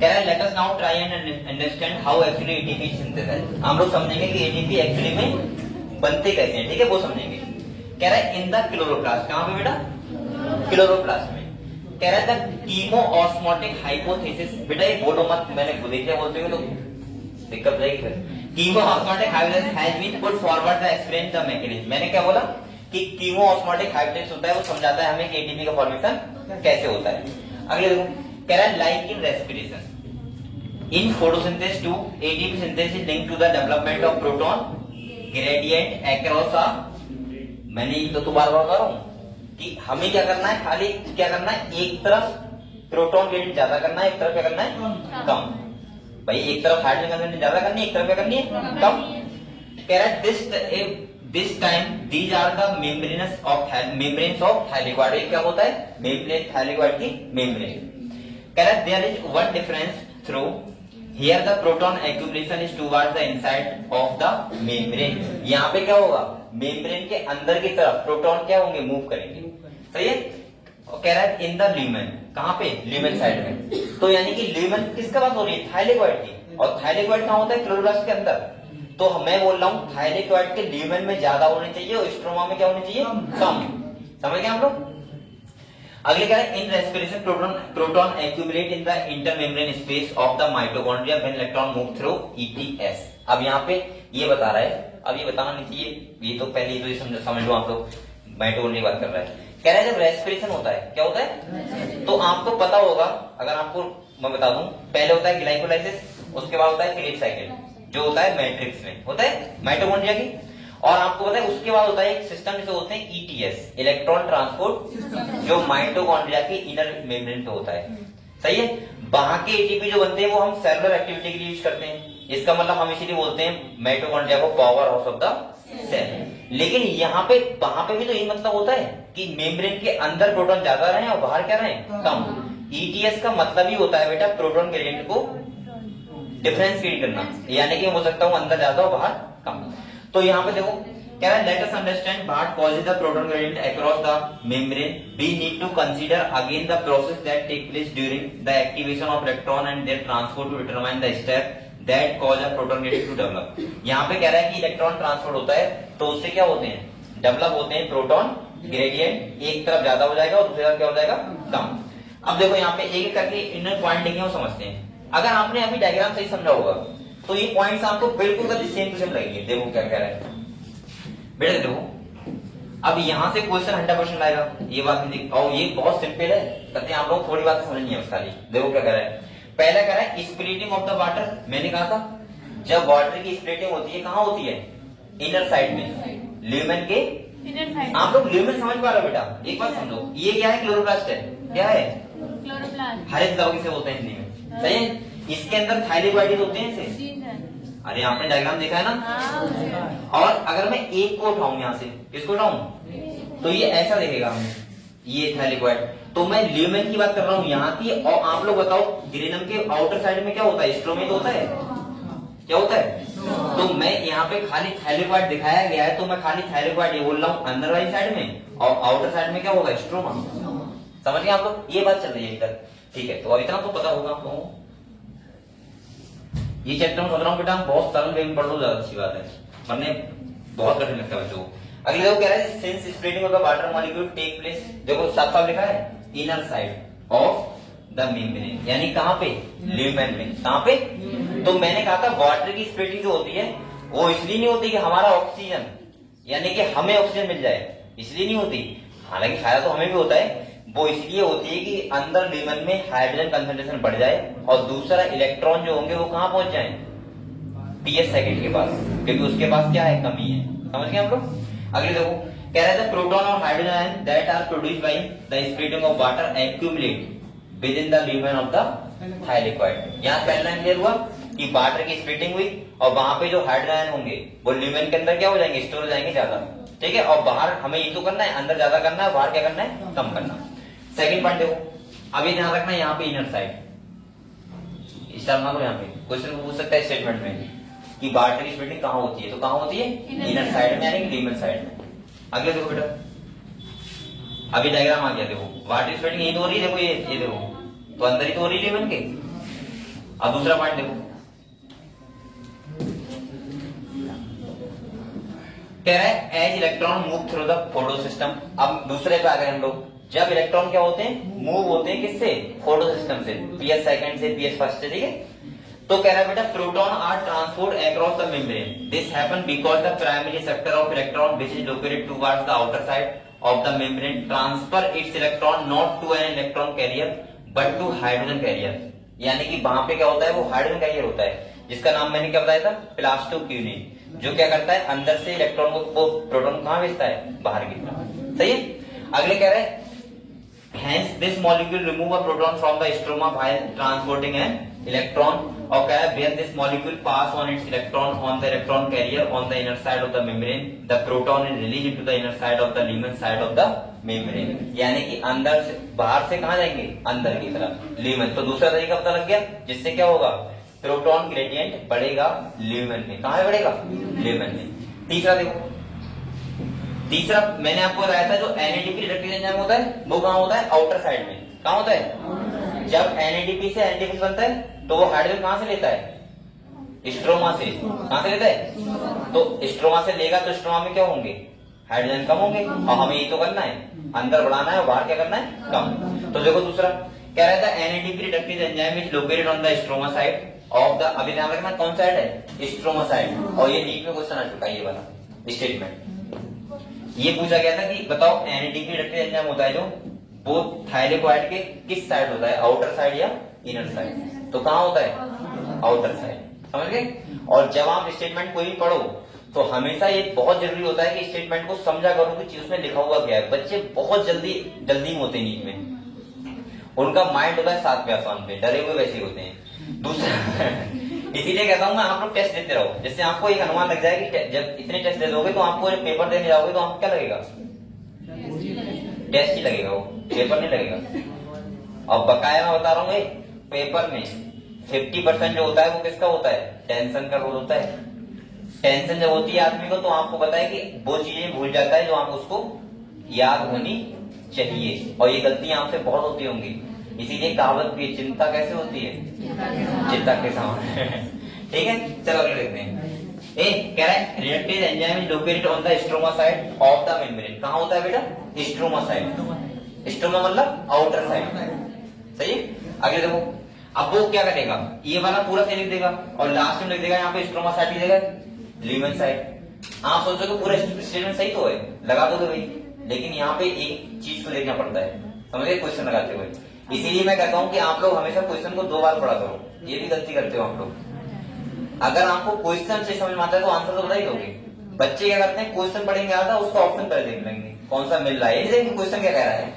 कह रहा है let us now try and understand how actually ATP synthesized. हम लोग समझेंगे कि एटीपी एक्चुअली में बनते कैसे हैं, ठीक है, वो समझेंगे। कह रहा है इन द क्लोरोप्लास्ट, कहां पे बेटा, क्लोरोप्लास्ट में। कह रहा है द कीमो ऑस्मोटिक हाइपोथेसिस। बेटा ये बोलो मत, मैंने खुद ही क्या बोलते हुए तो दिक्कत रहेगी फिर। Chemiosmotic hypothesis has been put forward the explain the mechanism. मैंने क्या बोला कि कीमो ऑस्मोटिक हाइपोथेसिस होता है, वो समझाता है हमें कि एटीपी का फॉर्मेशन कैसे होता है। अगले देखो, कह रहा है like in respiration in photosynthesis to ATP synthesis link to the development of proton gradient across a. मैंने ये तो बार बार कह रहा हूं कि हमें क्या करना है, खाली क्या करना है, एक तरफ प्रोटॉन ग्रेडियंट ज्यादा करना है, एक तरफ क्या करना है, कम। भाई एक तरफ हाइड्रोजन कंसंट्रेशन ज्यादा करनी है, एक तरफ क्या करनी है, कम। कह रहा है this time these are the membranes of thylakoid. क्या होता है, मेम्ब्रेन, थाइलेक्वाइड की मेम्ब्रेन। कह रहा है there is one difference through here the proton accumulation is towards the inside of the membrane. यहाँ पे क्या होगा, मेम्ब्रेन के अंदर की तरफ प्रोटॉन क्या होंगे, मूव करेंगे, सही है। और कह रहा है इन द ल्यूमेन, कहां पे, ल्यूमेन साइड में। तो यानी कि ल्यूमेन किसका बात हो रही है, थाइलेक्वाइड की। और थाइलेक्वाइड कहां होता है, क्लोरोप्लास्ट के अंदर। तो मैं बोल रहा हूं थाइलेक्वाइड के ल्यूमेन में ज्यादा होने चाहिए और स्ट्रोमा में क्या होने चाहिए, कम। समझ गए हम लोग। अगले क्या है, in respiration proton accumulate in the intermembrane space of the mitochondria when electron move through ETS. अब यहाँ पे ये बता रहा है, अब ये बताना नहीं चाहिए, ये तो पहले ही तो समझ लो आप लोग, माइटोकॉन्ड्रिया बात कर रहा है। कह रहा है जब रेस्पिरेशन होता है, क्या होता है, तो आपको पता होगा, अगर आपको मैं बता दूं, पहले होता है ग्लाइकोलाइसिस, उसके बाद होता है क्रेब साइकिल, जो होता है मैट्रिक्स में, होता है माइटोकॉन्ड्रिया की। और आपको पता है उसके बाद होता है एक सिस्टम जिसे होते हैं ईटीएस, इलेक्ट्रॉन ट्रांसपोर्ट, जो माइटोकॉन्ड्रिया की इनर मेम्ब्रेन पे होता है, सही है। वहां के एटीपी जो बनते हैं वो हम सेलुलर एक्टिविटी के लिए यूज करते हैं। इसका मतलब हम इसीलिए बोलते हैं माइटोकॉन्ड्रिया को powerhouse of the cell. लेकिन यहाँ पे वहां पे भी तो यही मतलब होता है कि मेम्ब्रेन के अंदर प्रोटॉन ज्यादा रहे और बाहर क्या रहे, कम। ईटीएस का मतलब ही होता है बेटा प्रोटॉन ग्रेडियंट को डिफरेंशिएट करना, यानी कि हो सकता हूं अंदर ज्यादा और बाहर कम। तो यहाँ पे देखो कह रहा है let us understand what causes the proton gradient across the membrane. We need to consider again the process that take place during the activation of electron and their transport to determine the step that cause a proton gradient to develop. यहाँ पे कह रहा है कि electron transport होता है तो उससे क्या होते हैं, डेवलप होते हैं प्रोटॉन ग्रेडियंट, एक तरफ ज्यादा हो जाएगा और दूसरी तरफ क्या हो जाएगा, कम। अब देखो यहाँ पे एक एक करके इनर पॉइंट लिखे हो, समझते हैं। अगर आपने अभी डायग्राम सही समझा होगा तो ये पॉइंट्स आपको बिल्कुल सेम टू सेम लगेंगे। देखो क्या कह रहा है बेटा, देखो अब यहाँ से क्वेश्चन 100% आएगा, ये बात नहीं। और ये बहुत सिंपल है, कहते हैं आप लोग थोड़ी बात समझनी है खाली। देखो क्या कह रहा है, पहला कह रहा है स्प्लिटिंग ऑफ द वाटर। मैंने कहा था जब वाटर की स्प्लिटिंग होती है कहाँ होती है, इनर साइड में, ल्यूमेन के इनर साइड। आप लोग ल्यूमेन समझ पा रहे हो बेटा, एक बात समझो, ये क्या है, क्लोरोप्लास्ट है, क्या है, क्लोरोप्लास्ट। हरे दवाई से होते हैं हिंदी में, सही है। इसके अंदर थाइलेक्वाइड होते हैं इसे, अरे आपने डायग्राम देखा है ना। और अगर मैं एक को उठाऊं यहाँ से, किसको उठाऊं, तो ये ऐसा दिखेगा हमें, ये था लिक्विड। तो मैं ल्यूमेन की बात कर रहा हूँ यहाँ की। और आप लोग बताओ ग्रेनम के आउटर साइड में क्या होता है? स्ट्रोमा तो होता है। क्या होता है? तो मैं यहाँ पे खाली थाइलेक्वाइड दिखाया गया है, तो मैं खाली थाइलेक्वाइड ये बोल रहा हूँ अंदर वाली साइड में, और आउटर साइड में क्या होगा? स्ट्रोमा। समझ गए आप लोग? ये बात चल रही है इधर। ठीक है, तो अब इतना तो पता होगा आप लोगों को। ये चैप्टर में समझ रहा हूँ बेटा, बहुत सरल वे में पढ़ लो, ज्यादा अच्छी बात है, वरने बहुत कठिन लगता है बच्चों को। अगले देखो कह रहा है since splitting of the water molecule take place, देखो साफ साफ लिखा है inner side of the membrane, यानी कहां पे? ल्यूमेन में। कहां पे? तो मैंने कहा था वाटर की स्प्लिटिंग जो होती है वो इसलिए नहीं होती कि हमारा ऑक्सीजन, यानी कि हमें ऑक्सीजन मिल जाए, इसलिए नहीं होती। हालांकि फायदा तो हमें भी होता है, वो इसलिए होती है कि अंदर ल्यूमेन में हाइड्रोजन कंसंट्रेशन बढ़ जाए और दूसरा इलेक्ट्रॉन जो होंगे वो कहां पहुंच जाए? pH सेकंड के पास, क्योंकि उसके पास क्या है? कमी है। समझ गए हम लोग? अगले देखो कह रहा है प्रोटॉन और hydrogen ion that are produced by the splitting of water accumulate within the lumen of the thylakoid. यहाँ पहला लाइन क्लियर हुआ कि वाटर की स्प्लिटिंग हुई और वहां पे जो हाइड्रोजन आयन होंगे वो ल्यूमेन के अंदर क्या हो जाएंगे? स्टोर हो जाएंगे ज्यादा। ठीक है, और बाहर हमें ये तो करना है, अंदर ज्यादा करना है, बाहर क्या करना है? कम करना। सेकंड पॉइंट देखो, अभी ध्यान रखना यहाँ पे इनर साइड स्टार मानो। यहाँ पे क्वेश्चन पूछ सकता है स्टेटमेंट में कि वाटर की स्प्लिटिंग कहाँ होती है? तो कहाँ होती है? इनर साइड में, यानी कि ल्यूमेन साइड में। अगले देखो बेटा, अभी डायग्राम आ गया। देखो वाटर की स्प्लिटिंग यही तो हो रही है, देखो ये देखो, तो अंदर ही तो हो रही है ल्यूमेन के। अब दूसरा पॉइंट देखो, कह रहा है as electron move through the photo system. अब दूसरे पे आ गए हम लोग। जब इलेक्ट्रॉन क्या होते हैं? मूव होते हैं किससे? फोटो सिस्टम से, pH सेकंड से pH फर्स्ट से। ठीक है, तो कह रहा है बेटा proton are transport across the membrane, this happen because the primary sector of electron which is located towards the outer side of the membrane transfer its electron not to an electron carrier but to hydrogen carrier. यानी कि वहां पे क्या होता है? वो hydrogen career होता है, जिसका नाम मैंने क्या बताया था? प्लास्टोक्यूनिन, जो क्या करता है? अंदर से इलेक्ट्रॉन को प्रोटॉन कहां भेजता है? बाहर की तरफ। सही है। अगले कह रहे हैं hence this molecule remove a proton from the stroma while transporting an electron, और कह रहा है when this molecule pass on its electron on the electron carrier on the inner side of the membrane, the proton is released into the inner side of the lumen side of the membrane। यानी कि अंदर से बाहर से कहां जाएंगे? अंदर की तरफ, ल्यूमेन। तो दूसरा तरीका पता लग गया, जिससे क्या होगा? प्रोटॉन ग्रेडियंट बढ़ेगा ल्यूमेन में। कहां बढ़ेगा? ल्यूमेन में। तीसरा देखो, तीसरा मैंने आपको बताया था जो एनएडीपी रिडक्टेज एंजाइम होता है वो कहां होता है? आउटर साइड में। कहां होता है? जब एनएडीपी से एनएडीपी बनता है तो वो हाइड्रोजन कहां से लेता है? स्ट्रोमा से। कहां से लेता है? तो स्ट्रोमा से लेगा तो स्ट्रोमा में क्या होंगे? हाइड्रोजन कम होंगे, और हमें ये तो करना है, अंदर बढ़ाना है और बाहर क्या करना है? कम। तो देखो दूसरा कह रहा था NADP reductase enzyme is located on the stroma side of the, अभी ध्यान रखना कौन साइड है? Stroma side. और ये नीट में क्वेश्चन आ चुका है ये वाला स्टेटमेंट। ये पूछा गया था कि बताओ एनएडीपी रिडक्टेज एंजाइम होता है जो, वो थाइलेक्वाइड के किस साइड होता है? आउटर साइड या इनर साइड? तो कहां होता है? Outer side. समझ गए? और जब आप स्टेटमेंट कोई भी पढ़ो तो हमेशा ये बहुत जरूरी होता है कि स्टेटमेंट को समझा करो कि चीज में लिखा हुआ क्या है। बच्चे बहुत जल्दी में होते हैं नीट में, उनका माइंड होता है 7वें आसमान पे, डरे हुए वैसे होते हैं। दूसरा इसीलिए कहता हूं मैं आप लोग टेस्ट देते रहो, जिससे आपको एक अनुमान लग जाए कि जब इतने टेस्ट दे दोगे तो आपको जब पेपर देने जाओगे तो आपको क्या लगेगा? टेस्ट ही लगेगा, वो पेपर नहीं लगेगा। और बकाया मैं बता रहा हूँ पेपर में 50% जो होता है वो किसका होता है? टेंशन का रोल होता है। टेंशन जब होती है आदमी को तो आपको पता है कि वो चीजें भूल जाता है जो आप उसको याद होनी चाहिए, और ये गलतियां आपसे बहुत होती होंगी। इसीलिए कहावत भी, चिंता कैसे होती है? चिंता के समान। ठीक है, चलो अगले देखते हैं। कह रहा है reductase enzyme is located on the stroma side of the membrane. कहां होता है बेटा? Stroma side. स्ट्रोमा मतलब आउटर साइड। सही है। अगले देखो, अब वो क्या करेगा? ये वाला पूरा सही लिख देगा और लास्ट में लिख देगा यहाँ पे स्ट्रोमा साइड की जगह ल्यूमेन साइड। आप सोचो कि पूरा स्टेटमेंट सही तो है, लगा दोगे भाई, लेकिन यहाँ पे एक चीज को देखना पड़ता है, समझे? क्वेश्चन लगाते हुए। इसीलिए मैं कहता हूँ कि आप लोग हमेशा क्वेश्चन को 2 बार पढ़ा करो। ये भी गलती करते हो आप लोग। अगर आपको क्वेश्चन से समझ में आता है तो आंसर तो बता ही दोगे। बच्चे क्या करते हैं? क्वेश्चन पढ़ेंगे आता है, उसका ऑप्शन पहले देख लेंगे कौन सा मिल रहा है, ये देखिए क्वेश्चन क्या कह रहा है,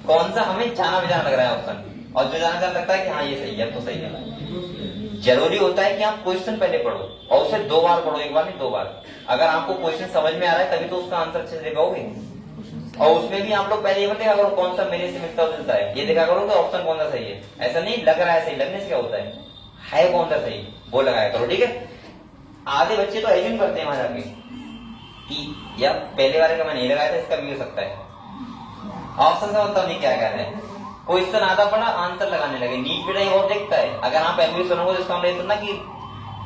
कौन सा हमें जाना बेजाना लग रहा है ऑप्शन, और जो जाना लगता है कि हाँ ये सही है तो सही है। जरूरी होता है कि आप क्वेश्चन पहले पढ़ो और उसे 2 बार पढ़ो, 1 बार नहीं 2 बार। अगर आपको क्वेश्चन समझ में आ रहा है तभी तो उसका आंसर अच्छे से दे पाओगे। और उसमें भी आप लोग पहले ये देखा करो कौन सा मेरे से मिलता जुलता है, ये देखा करो कि ऑप्शन कौन सा सही है। ऐसा नहीं लग रहा है सही, लगने से क्या होता है कौन सा सही वो लगाया करो, ठीक है। आधे बच्चे तो एज्यूम करते हैं वहां जाके कि या पहले वाले का मैं नहीं लगाया था, इसका भी हो सकता है। ऑप्शन से मतलब नहीं क्या कह रहे हैं, क्वेश्चन आधा पड़ा आंसर लगाने लगे। नीट बेटा ये और देखता है, अगर आप एमबीबीएस सुनोगे तो इसका मतलब सुनना कि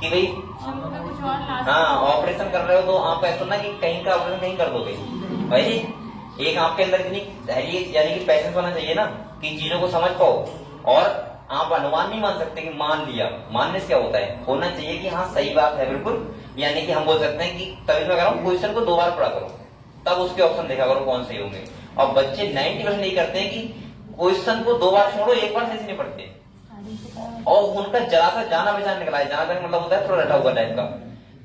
भाई कुछ और हाँ ऑपरेशन कर रहे हो तो आप ऐसा ना कि कहीं का ऑपरेशन कहीं कर दोगे भाई। एक आपके अंदर इतनी धैर्य यानी कि पैसेंस होना चाहिए ना कि चीजों को समझ पाओ, और आप अनुमान नहीं मान सकते कि मान लिया। मानने से क्या होता है, होना चाहिए कि हाँ सही बात है बिल्कुल, यानी कि हम बोल सकते हैं कि तभी मैं कह रहा हूँ क्वेश्चन को 2 बार पढ़ा करो, तब उसके ऑप्शन देखा करो कौन सही होंगे। और बच्चे 90% नहीं करते हैं कि क्वेश्चन को 2 बार छोड़ो, 1 बार से नहीं पढ़ते, और उनका जरा सा जाना पहचान निकला है। जाना पहचान मतलब होता है थोड़ा रटा हुआ टाइप का,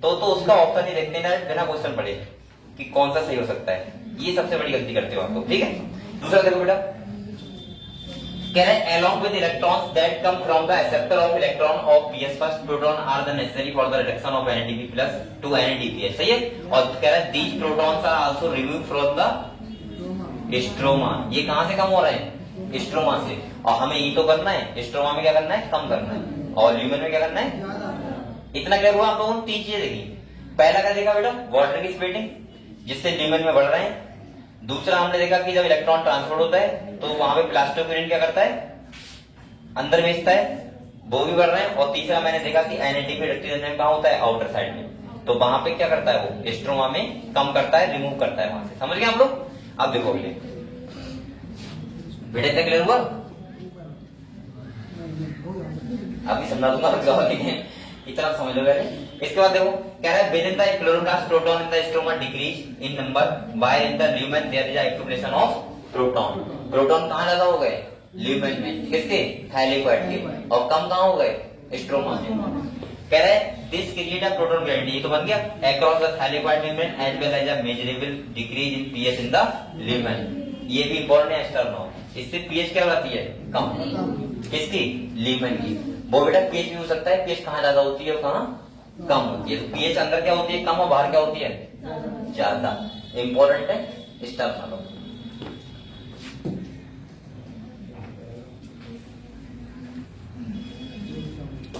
तो उसका ऑप्शन ही देखते हैं बिना क्वेश्चन पढ़े कि कौन सा सही हो सकता है। ये सबसे बड़ी गलती करते हो आप लोग, ठीक है। दूसरा देखो बेटा, कह रहे हैं along with electrons that come from the acceptor of electron of ps first proton are the necessary for the reduction of NADP plus to NADPH, सही है। और कह रहा है these protons are also removed from the stroma, ये कहां से कम हो रहे हैं, स्ट्रोमा से। और हमें ये तो करना है, स्ट्रोमा में क्या करना है, कम करना है, और ल्यूमेन में क्या करना है। इतना क्लियर हुआ आप लोगों ने? 3 चीजें देखी। पहला क्या देखा बेटा, वाटर की स्प्लिटिंग जिससे ल्यूमेन में बढ़ रहे हैं। दूसरा हमने देखा कि जब इलेक्ट्रॉन ट्रांसफर होता है तो वहां पे प्लास्टोक्यूरिन क्या करता है, अंदर भेजता है, वो भी बढ़ रहे हैं। और तीसरा मैंने देखा कि एनएडीपी रिडक्टिव एंजाइम कहां होता है, आउटर साइड में, तो वहां पे क्या करता है, वो स्ट्रोमा में कम करता है, रिमूव करता है वहां से। समझ गए आप लोग? अब देखो अगले बेटा, इतना क्लियर हुआ? अभी समझा दूंगा इतना समझ लो पहले। इसके बाद देखो कह रहा है within the chloroplast proton in the stroma decrease in number while in the lumen there is accumulation of proton. Proton कहां ज्यादा हो गए, ल्यूमेन में, किसके, थाइलेक्वाइड के, और कम कहां हो गए, स्ट्रोमा में। कह रहा है this create a proton gradient, ये तो बन गया, across the thylakoid membrane as well as a measurable decrease in pH in the lumen. ये भी इंपॉर्टेंट है एक्सटर्नो, इससे पीएच क्या होती है, कम, किसकी, ल्यूमेन की। वो बेटा पीएच भी हो सकता है, पीएच कहां ज्यादा होती है और कहां कम होती है। तो पीएच अंदर क्या होती है, कम, और बाहर क्या होती है, ज्यादा। इंपॉर्टेंट है स्टर्नो।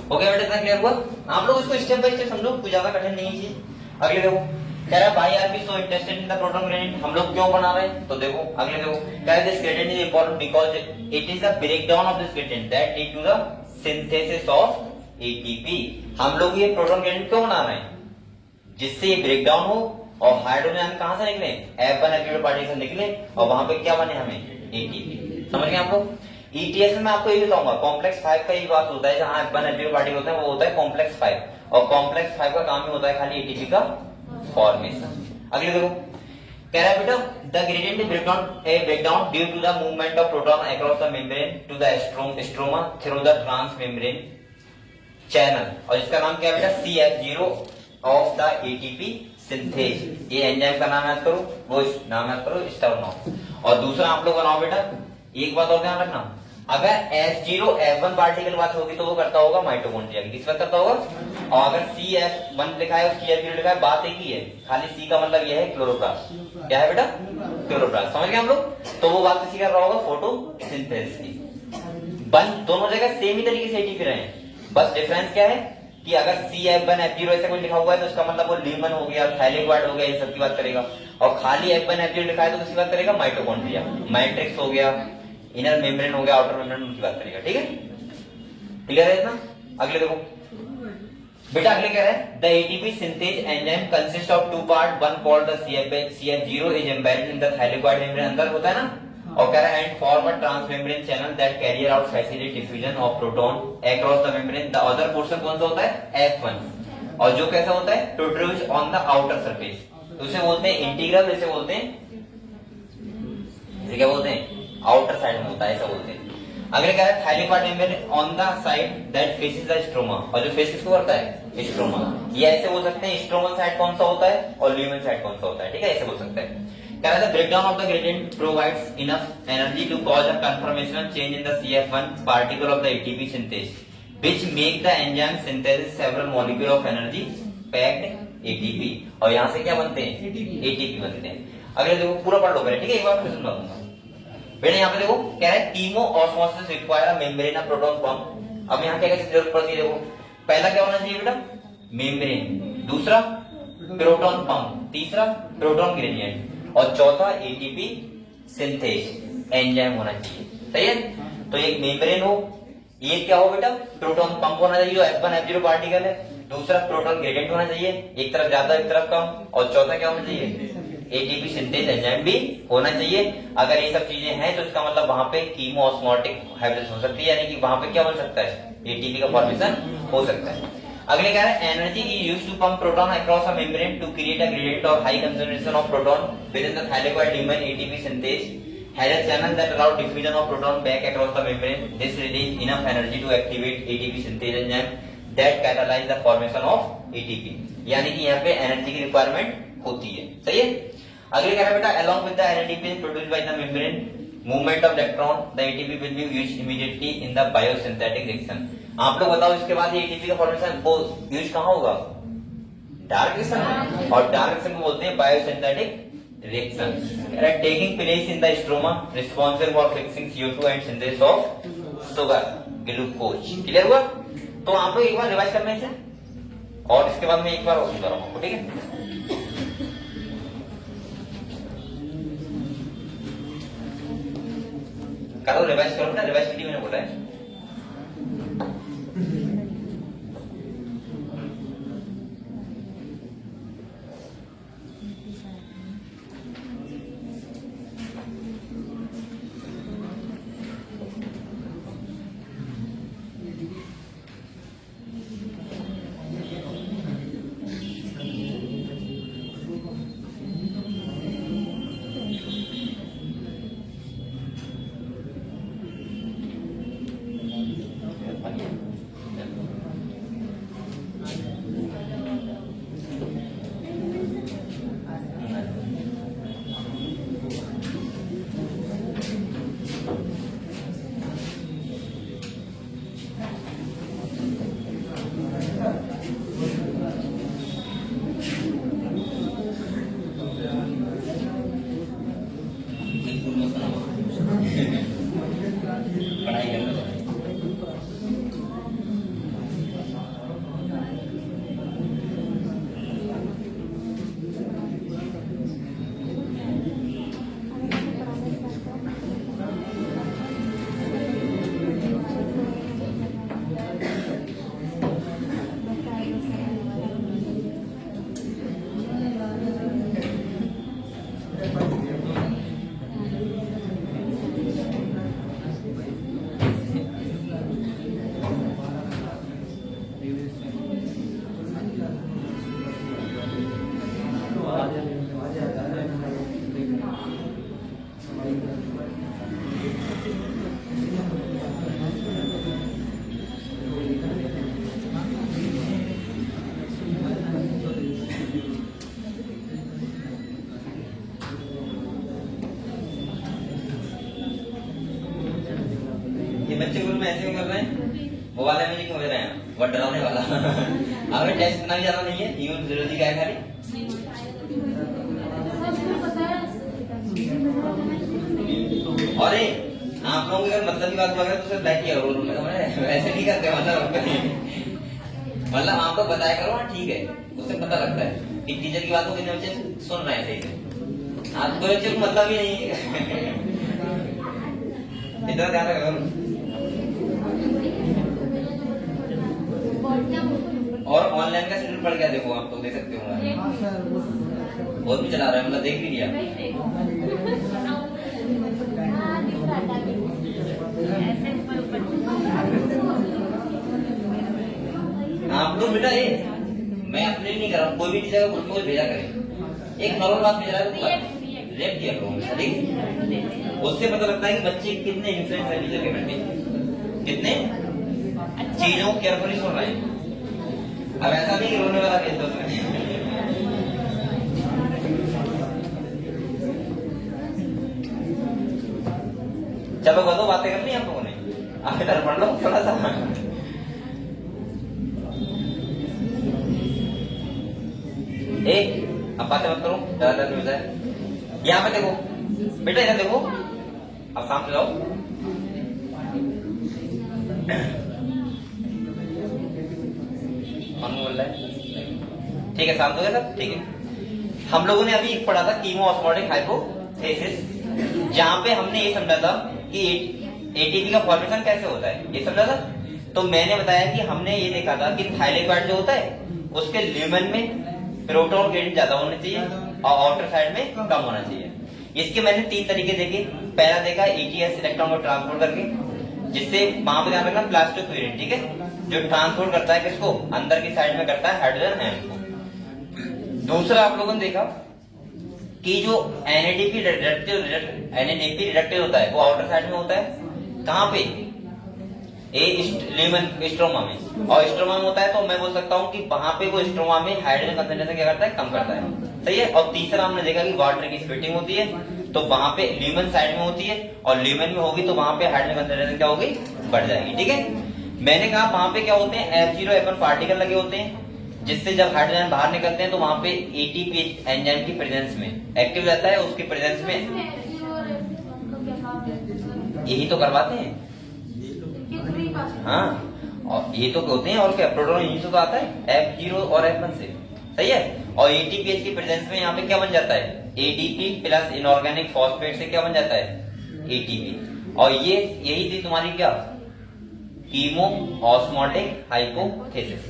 हो गया बेटा, इतना क्लियर हुआ? आप लोग इसको स्टेप बाय स्टेप समझो, कुछ ज्यादा कठिन नहीं है चीज। अगले देखो कह रहा है why are we so interested in the proton gradient, हम लोग क्यों बना रहे हैं, तो देखो अगले देखो कह रहा है this gradient is important because it is the breakdown of this gradient that lead to the synthesis of ATP. हम लोग ये प्रोटॉन ग्रेडियंट क्यों बना रहे हैं, जिससे ये ब्रेकडाउन हो और हाइड्रोजन कहां से निकले, F1 एल्किल पार्टिकल से निकले, और वहां पे क्या बने, हमें एटीपी। समझ गए आप लोग? ईटीएस में आपको ये भी बताऊंगा, कॉम्प्लेक्स 5 का ये बात होता है, जहां F1 एल्किल पार्टिकल होते हैं वो होता है कॉम्प्लेक्स 5, और कॉम्प्लेक्स 5 का काम ही होता है खाली एटीपी का फॉर्मेशन। अगले देखो कह रहा है बेटा the gradient is breakdown due to the movement of proton across the membrane to the stroma through the trans membrane channel, और इसका नाम क्या है बेटा, CF0 of the ATP synthase. ये एंजाइम का नाम याद करो, वो नाम याद करो, स्टर्नो। और दूसरा आप लोग बनाओ बेटा, एक बात और ध्यान रखना, अगर S0 F1 पार्टिकल बात होगी तो वो करता होगा माइटोकॉन्ड्रिया की, किस वक्त करता होगा। और अगर CF1 लिखा है और CF0 लिखा है, बात एक ही है, खाली C का मतलब यह है क्लोरोप्लास्ट। क्या है बेटा, क्लोरोप्लास्ट। समझ गए हम लोग? तो वो बात किसी कर रहा होगा, फोटोसिंथेसिस की। बन दोनों जगह सेम ही तरीके से एटीपी रहे हैं, बस डिफरेंस क्या है कि अगर CF1 F0 ऐसे कुछ लिखा हुआ है तो इसका मतलब वो ल्यूमेन हो गया, थाइलेक्वाइड हो गया, ये सब की बात करेगा। और खाली F1 F0 लिखा है तो किसकी बात करेगा, माइटोकॉन्ड्रिया, मैट्रिक्स हो गया, इनर मेम्ब्रेन हो गया, आउटर मेम्ब्रेन, उनकी बात करेगा। ठीक है, क्लियर है इतना? अगले देखो बेटा, अगले कह रहे हैं the ATP synthase enzyme consist of 2 part, one called the CF0 is embedded in the thylakoid membrane, अंदर होता है ना, और कह रहा है and form a transmembrane channel that carrier out facilitate diffusion of proton across the membrane. The other portion कौन सा होता है, F1, और जो कैसा होता है, protrude on the outer surface, तो उसे बोलते हैं इंटीग्रल, इसे बोलते हैं, इसे क्या बोलते हैं, आउटर साइड में होता है, ऐसा बोलते हैं। अगले कह रहा है thylakoid membrane on the side that faces the stroma, और जो फेस किसको करता है, स्ट्रोमा। ये ऐसे बोल सकते हैं स्ट्रोमल साइड कौन सा होता है और ल्यूमेन साइड कौन सा होता है, ठीक है, ऐसे बोल सकते हैं। कह रहा है breakdown of the gradient provides enough energy to cause a conformational change in the CF1 particle of the ATP synthase which make the enzyme synthesis several molecule of energy packed ATP, और यहां से क्या बनते हैं, ATP बनते हैं। अगले देखो पूरा पढ़ लो पहले, ठीक है, एक बार फिर सुना दूंगा बेटा। यहाँ पे देखो कह रहा है chemo osmosis require a membrane a proton pump. अब यहाँ क्या क्या जरूरत पड़ती है देखो, पहला क्या होना चाहिए बेटा, मेम्ब्रेन, दूसरा प्रोटॉन पंप, तीसरा प्रोटॉन ग्रेडियंट और चौथा एटीपी सिंथेस एंजाइम होना चाहिए। सही है, तो एक मेम्ब्रेन हो, ये क्या हो बेटा, प्रोटॉन पंप होना चाहिए जो F1 F0 पार्टिकल है, दूसरा प्रोटॉन ग्रेडियंट होना चाहिए, एक तरफ ज्यादा एक तरफ कम, और चौथा क्या होना चाहिए, एटीपी सिंथेस एंजाइम भी होना चाहिए। अगर ये सब चीजें हैं तो इसका मतलब वहां पे कीमो ऑस्मोटिक हाइब्रिड हो सकती है, यानी कि वहां पे क्या बन सकता है, एटीपी का फॉर्मेशन हो सकता है। अगले कह रहे हैं energy is used to pump proton across a membrane to create a gradient और high concentration of proton within the thylakoid lumen ATP synthase has a channel that allow diffusion of proton back across the membrane. This release enough energy to activate ATP synthase enzyme that catalyze the formation of ATP. यानी कि यहाँ पे energy की requirement होती है। सही है, अगले कह रहा है बेटा along with the ATP produced by the membrane movement of electron the ATP will be used immediately in the biosynthetic reaction. आप लोग बताओ इसके बाद ये ATP का फॉर्मेशन वो यूज कहाँ होगा, डार्क रिएक्शन में, और डार्क रिएक्शन को बोलते हैं biosynthetic reaction taking place in the stroma responsible for fixing CO2 and synthesis of sugar glucose। Clear हुआ? तो आप लोग एक बार रिवाइज करना इसे, और इसके बाद मैं एक बार और सुना रहा हूँ, ठीक है। करो रिवाइज करो ना, रिवाइज के लिए मैंने बोला है। पढ़ाई करना बच्चे ग्रुप में ऐसे कर रहे हैं, वो वाले में नहीं हो रहे हैं, वो डराने वाला। हमें टेस्ट इतना भी ज्यादा नहीं है, ह्यूमन फिजियोलॉजी का है खाली। अरे आप लोगों की अगर मतलब की बात वगैरह तो सिर्फ बैठ किया करो, ऐसे नहीं करते, मतलब आप लोग बताया करो ना, ठीक है, उससे पता लगता है कि टीचर की बात को कितने बच्चे सुन रहे हैं सही से। आप कोई बच्चे को मतलब ही नहीं है, इतना ध्यान रखा करो। और ऑनलाइन का शेड्यूल पड़ गया, देखो आप तो देख सकते हो, बहुत भी चला रहा है, मतलब देख भी लिया। आप लोग बेटा ये मैं अपने लिए नहीं कर रहा हूँ, कोई भी टीचर को ग्रुप में भेजा करे, एक नॉर्मल बात भेजा रहा है, रेप किया करो, ठीक है, उससे पता लगता है कि बच्चे कितने इन्फ्लुएंस है टीचर के प्रति, कितने चीजों को केयरफुली सुन रहे हैं। अब ऐसा नहीं रोने वाला केस तो चलो बताओ, बातें करनी है आप लोगों ने, आप इधर पढ़ लो थोड़ा सा। अब बातें मत करो, ज्यादा नहीं होता है। यहाँ पे देखो बेटा, इधर देखो, अब शांत हो जाओ। कौन बोल रहा है? ठीक है, शांत हो गया सब, ठीक है। हम लोगों ने अभी पढ़ा था कीमो ऑस्मोटिक हाइपोथेसिस, जहां पे हमने ये समझा था कि एटीपी का फॉर्मेशन कैसे होता है, ये समझा था। तो मैंने बताया कि हमने ये देखा था कि थाइलेक्वाइड जो होता है उसके ल्यूमेन में प्रोटॉन ग्रेडियंट ज्यादा होने चाहिए और आउटर साइड में कम होना चाहिए। इसके मैंने 3 तरीके देखे। पहला देखा एटीएस, इलेक्ट्रॉन को ट्रांसपोर्ट करके, जिससे वहां पर ध्यान रखना प्लास्टोक्यूरिन, ठीक है, जो ट्रांसपोर्ट करता है किसको, अंदर की साइड में करता है हाइड्रोजन आयन को। दूसरा आप लोगों ने देखा कि जो एनएडीपी रिडक्टेज होता है वो आउटर साइड में होता है, कहां पे, स्ट्रोमा में, और स्ट्रोमा में होता है तो मैं बोल सकता हूं कि वहां पे वो स्ट्रोमा में हाइड्रोजन कंसंट्रेशन क्या करता है, कम करता है, सही है। और तीसरा हमने देखा कि वाटर की स्प्लिटिंग होती है, तो वहां पे ल्यूमेन साइड में होती है, और ल्यूमेन में होगी तो वहां पे हाइड्रोजन कंसंट्रेशन क्या होगी, बढ़ जाएगी, ठीक है। मैंने कहा वहां पे क्या होते हैं, F0 F1 पार्टिकल लगे होते हैं, जिससे जब हाइड्रोजन बाहर निकलते हैं तो वहां पे एटीपी एंजाइम की प्रेजेंस में एक्टिव रहता है, उसकी प्रेजेंस में यही तो करवाते हैं, हाँ, और ये तो होते हैं, और क्या, प्रोटॉन यहीं से तो आता है F0 और F1 से, सही है। और एटीपीएच की प्रेजेंस में यहाँ पे क्या बन जाता है, एडीपी प्लस इनऑर्गेनिक फॉस्फेट से क्या बन जाता है, एटीपी। और ये यही थी तुम्हारी क्या, कीमो ऑस्मोटिक हाइपोथेसिस,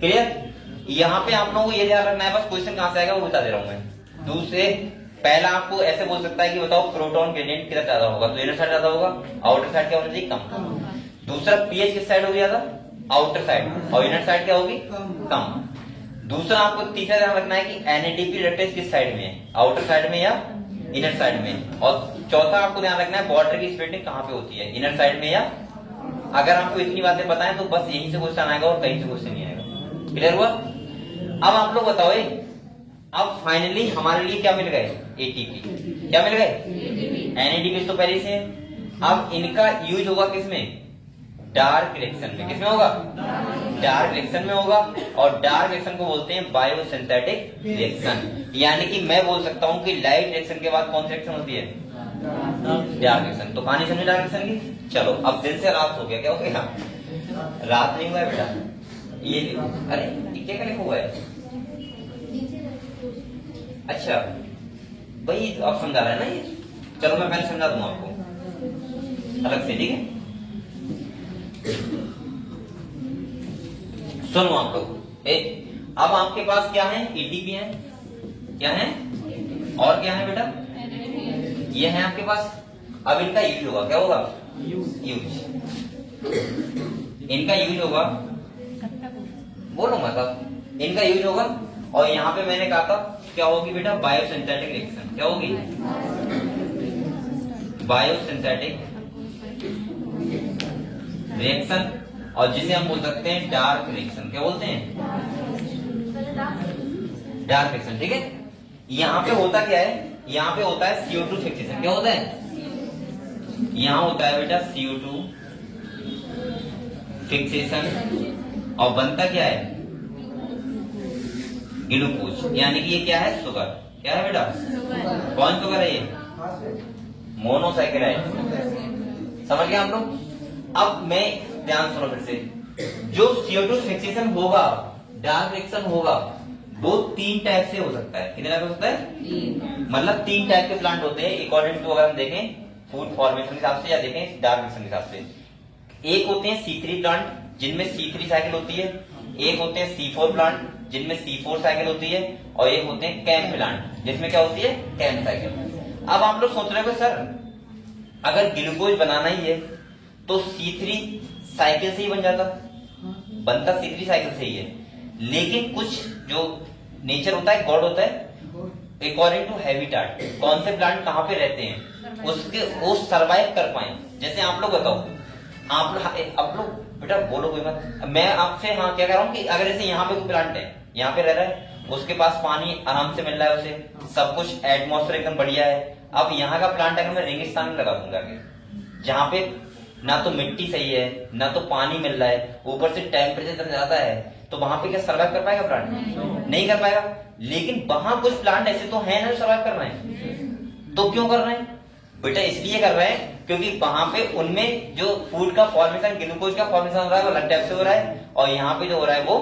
क्लियर। यहाँ पे आप लोगों को ये ध्यान रखना है, बस क्वेश्चन कहां से आएगा वो बता दे रहा हूं मैं। दूसरे पहला आपको ऐसे बोल सकता है कि बताओ प्रोटॉन ग्रेडियंट कितना ज्यादा होगा, तो इनर साइड ज्यादा होगा, आउटर साइड क्या होना चाहिए, कम। दूसरा पीएच किस साइड हो गया था, आउटर साइड, और इनर साइड क्या होगी, कम। दूसरा आपको तीसरा ध्यान रखना है कि एनएडीपी रिडक्टेज किस साइड में है, आउटर साइड में या इनर साइड में। और चौथा आपको ध्यान रखना है वाटर की स्प्लिटिंग कहां पे होती है, इनर साइड में या, अगर आपको इतनी बातें बताएं तो बस यहीं से क्वेश्चन आएगा और कहीं से क्वेश्चन नहीं आएगा, क्लियर हुआ। अब आप लोग बताओ, अब फाइनली हमारे लिए क्या मिल गए, एटीपी, क्या मिल गए, एनएडीपी तो पहले से है। अब इनका यूज होगा किसमें, डार्क रिएक्शन में, किसमें होगा, डार्क रिएक्शन में होगा। और डार्क रिएक्शन को बोलते हैं बायोसिंथेटिक रिएक्शन, यानी कि मैं बोल सकता हूं कि लाइट रिएक्शन के बाद कौन सी रिएक्शन होती है, डार्क रिएक्शन। तो कहानी समझे डार्क रिएक्शन की। चलो अब दिन से रात हो गया, क्या हो गया, रात नहीं हुआ है बेटा, ये अरे ये क्या लिखा हुआ है, अच्छा भाई आप समझा रहे हैं ना ये, चलो मैं पहले समझा दूंगा आपको अलग से, ठीक है। सुनो आप लोग, अब आपके पास क्या है, एटीपी है, क्या है, और क्या है बेटा, ये है आपके पास। अब इनका यूज होगा, क्या होगा, यूज, इनका यूज होगा, बोलो मतलब, इनका यूज होगा। और यहाँ पे मैंने कहा था क्या होगी बेटा, बायोसिंथेटिक रिएक्शन, क्या होगी, बायोसिंथेटिक रिएक्शन, और जिसे हम बोल सकते हैं डार्क रिएक्शन, क्या बोलते हैं, डार्क रिएक्शन, ठीक है। यहाँ पे होता क्या है, यहाँ पे होता है CO2 फिक्सेशन, क्या होता है, यहाँ होता है बेटा CO2 फिक्सेशन, और बनता क्या है, ग्लूकोज, यानी कि ये क्या है, शुगर, क्या है बेटा, कौन शुगर है ये, मोनोसाइकेराइड, समझ गए आप लोग। अब मैं ध्यान सुनो फिर से, जो CO2 फिक्सेशन होगा, डार्क रिएक्शन होगा, वो 3 टाइप से हो सकता है, कितने टाइप हो सकता है, मतलब 3 टाइप के प्लांट होते हैं अकॉर्डिंग टू, अगर हम देखें फूड फॉर्मेशन के हिसाब से या देखें डार्क रिएक्शन के हिसाब से। एक होते हैं C3 प्लांट जिनमें C3 साइकिल होती है, एक होते हैं C4 प्लांट जिनमें C4 साइकिल होती है, और एक होते हैं कैम प्लांट जिसमें क्या होती है, कैम साइकिल। अब आप लोग सोच रहे हो सर अगर ग्लूकोज बनाना ही है तो C3 साइकिल से ही बन जाता, बनता C3 साइकिल से ही है, लेकिन कुछ जो नेचर होता है, गॉड होता है, अकॉर्डिंग टू हैबिटेट, कौन से प्लांट कहाँ पे रहते हैं उसके वो सरवाइव कर पाए। जैसे आप लोग बताओ, आप लोग बेटा बोलो कोई मत, मैं आपसे हाँ क्या कह रहा हूँ कि अगर जैसे यहाँ पे कोई प्लांट है, यहाँ पे रह रहा है, उसके पास पानी आराम से मिल रहा है, उसे सब कुछ एटमॉस्फेयर एकदम बढ़िया है। अब यहाँ का प्लांट अगर मैं रेगिस्तान में लगा दूंगा, जहाँ पे ना तो मिट्टी सही है, ना तो पानी मिल रहा है, ऊपर से टेम्परेचर ज्यादा है, तो वहां पे क्या सर्वाइव कर पाएगा प्लांट, नहीं कर पाएगा। लेकिन वहां कुछ प्लांट ऐसे तो है ना जो सर्वाइव कर रहे हैं, तो क्यों कर रहे हैं बेटा? इसलिए कर रहे हैं क्योंकि वहां पे उनमें जो फूड का फॉर्मेशन, ग्लूकोज का फॉर्मेशन हो रहा है वो अलग टाइप से हो रहा है, और यहाँ पे जो हो रहा है वो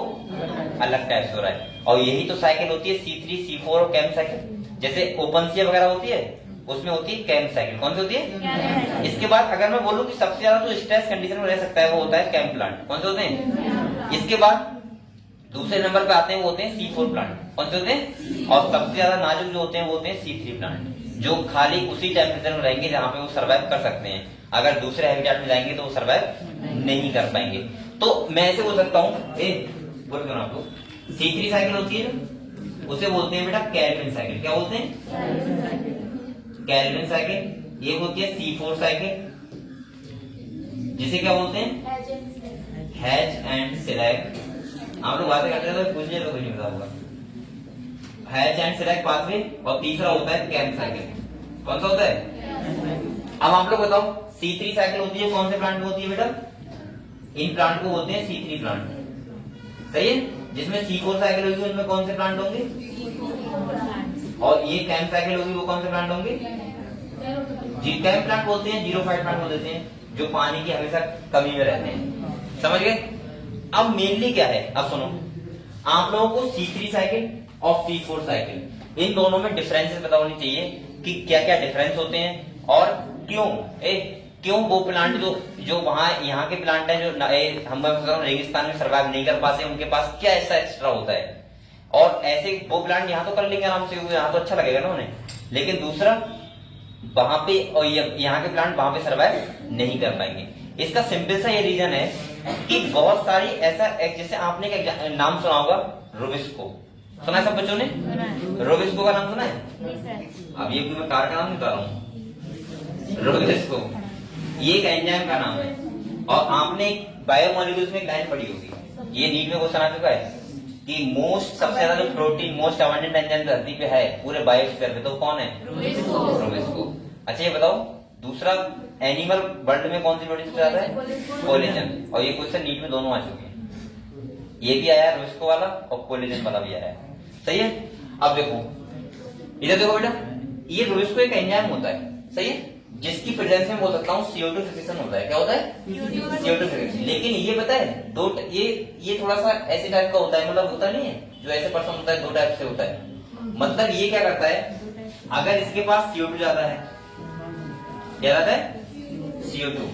अलग टाइप से हो रहा है। और यही तो साइकिल होती है C3, C4 और कैम साइकिल। जैसे ओपन सी वगैरह होती है उसमें होती है कैम साइकिल। कौन सी होती है? इसके बाद अगर मैं बोलूं कि सबसे ज्यादा जो स्ट्रेस कंडीशन में रह सकता है वो होता है कैम प्लांट। कौन से होते हैं? इसके बाद दूसरे नंबर पे आते हैं वो होते हैं C4 प्लांट। कौन से होते हैं? और सबसे ज्यादा नाजुक जो होते हैं वो होते हैं C3 प्लांट, जो खाली उसी टेम्परेचर में रहेंगे जहां पे वो सर्वाइव कर सकते हैं। अगर दूसरे हैबिटेट में जाएंगे तो वो सर्वाइव नहीं कर पाएंगे। तो मैं ऐसे बोल सकता हूँ, बोल दो आपको, C3 साइकिल होती है उसे बोलते हैं बेटा कैल्विन साइकिल। क्या बोलते हैं? Calvin cycle. ये होती है C4 साइकिल, जिसे क्या बोलते हैं? Hatch and select. आप लोग बातें करते हैं तो पूछिए तो कुछ नहीं पता होगा। Hatch and select pathway. और तीसरा होता है कैम साइकिल। कौन सा होता है? अब आप लोग बताओ, C3 साइकिल होती है कौन से प्लांट में होती है बेटा? इन प्लांट को बोलते हैं C3 प्लांट, सही है। जिसमें C4 साइकिल होगी उनमें कौन से प्लांट होंगे? और ये कैम साइकिल होगी वो कौन से प्लांट होंगे? जी कैम प्लांट बोलते हैं, जीरो फाइट प्लांट बोल देते हैं, जो पानी की हमेशा कमी में रहते हैं। समझ गए? अब मेनली क्या है, अब सुनो, आप लोगों को C3 साइकिल और C4 साइकिल इन दोनों में डिफरेंसेस पता होनी चाहिए कि क्या क्या डिफरेंस होते हैं और क्यों क्यों वो प्लांट जो वहां यहाँ के प्लांट है जो हम रेगिस्तान में सर्वाइव नहीं कर पाते, उनके पास क्या ऐसा एक्स्ट्रा होता है। और ऐसे वो प्लांट यहाँ तो कर लेंगे आराम से, यहाँ तो अच्छा लगेगा ना उन्हें, लेकिन दूसरा वहां पे और यहाँ के प्लांट वहां पे सर्वाइव नहीं कर पाएंगे। इसका सिंपल सा ये रीजन है कि बहुत सारी ऐसा, जैसे आपने क्या नाम सुना होगा, रुबिस्को। सुना है सब बच्चों ने? रुबिस्को का नाम सुना है? अब ये मैं कार का नाम नहीं बता रहा हूँ, रुबिस्को ये एक एंजाइम का नाम है। और आपने बायोमोलिक्यूल्स में एक लाइन पढ़ी होगी, ये नीट में क्वेश्चन आ चुका है कि सबसे ज्यादा जो प्रोटीन मोस्ट अबंडेंट एंजाइम धरती पे है पूरे बायोस्फीयर पे, तो कौन है? रुबिस्को। अच्छा ये बताओ, दूसरा एनिमल वर्ल्ड में कौन सी प्रोटीन सबसे ज्यादा है? कोलेजन। और ये क्वेश्चन नीट में दोनों आ चुके हैं, ये भी आया रुबिस्को वाला और कोलेजन वाला भी आया, सही है। अब देखो इधर देखो बेटा, ये रुबिस्को एक एंजाइम होता है, सही है, जिसकी प्रेजेंस में बोल सकता हूँ CO2 फिक्सेशन होता है। क्या होता है? CO2 fixation. लेकिन ये पता है दो, ये थोड़ा सा ऐसे टाइप का होता है, मतलब होता नहीं है जो ऐसे पर्सन होता है, दो टाइप से होता है। मतलब ये क्या करता है, अगर इसके पास CO2 ज्यादा है, क्या रहता है? CO2,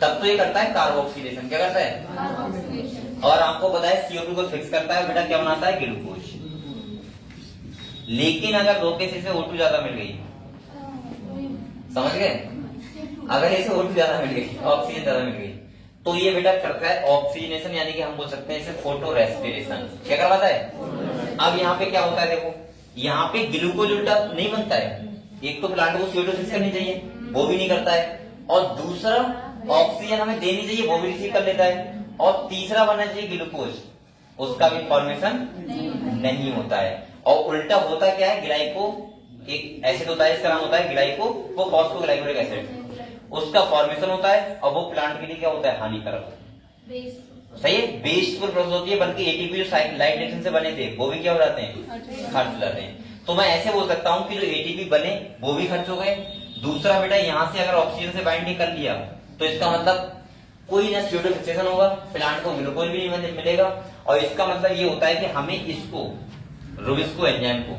तब तो ये करता है कार्बोक्सिलेशन। क्या करता है? और आपको पता है CO2 को फिक्स करता है बेटा, क्या बनाता है? ग्लूकोज। लेकिन अगर दो केस से O2 ज्यादा मिल गई, समझ गए, अगर इसे O2 ज्यादा मिल गई, ऑक्सीजन ज्यादा मिल गई, तो ये बेटा करता है ऑक्सीजनेशन, यानी कि हम बोल सकते हैं इसे फोटो रेस्पिरेशन। क्या करवाता है? अब यहाँ पे क्या होता है देखो, यहाँ पे ग्लूकोज उल्टा नहीं बनता है। एक तो प्लांट को CO2 फिक्स करनी चाहिए, वो भी नहीं करता है, और दूसरा ऑक्सीजन हमें देनी चाहिए, वो भी रिसीव कर लेता है, और तीसरा बनना चाहिए ग्लूकोज, उसका भी फॉर्मेशन नहीं होता है। और उल्टा होता क्या है, ग्लाइको एक एसिड होता है, इसका नाम होता है ग्लाइको, वो फॉस्फोग्लाइकोलिक एसिड, उसका फॉर्मेशन होता है, और वो प्लांट के लिए क्या होता है? हानिकारक, सही है, वेस्टफुल प्रोसेस होती है। बल्कि एटीपी जो लाइट रिएक्शन से बने थे वो भी क्या हो जाते हैं? खर्च हो जाते हैं। तो मैं ऐसे बोल सकता हूँ कि जो एटीपी बने वो भी खर्च हो गए। दूसरा बेटा, यहाँ से अगर ऑक्सीजन से बाइंडिंग कर लिया तो इसका मतलब कोई ना CO2 फिक्सेशन होगा, प्लांट को ग्लूकोज भी नहीं मिलेगा, और इसका मतलब ये होता है कि हमें इसको रुबिस्को एंजाइम को,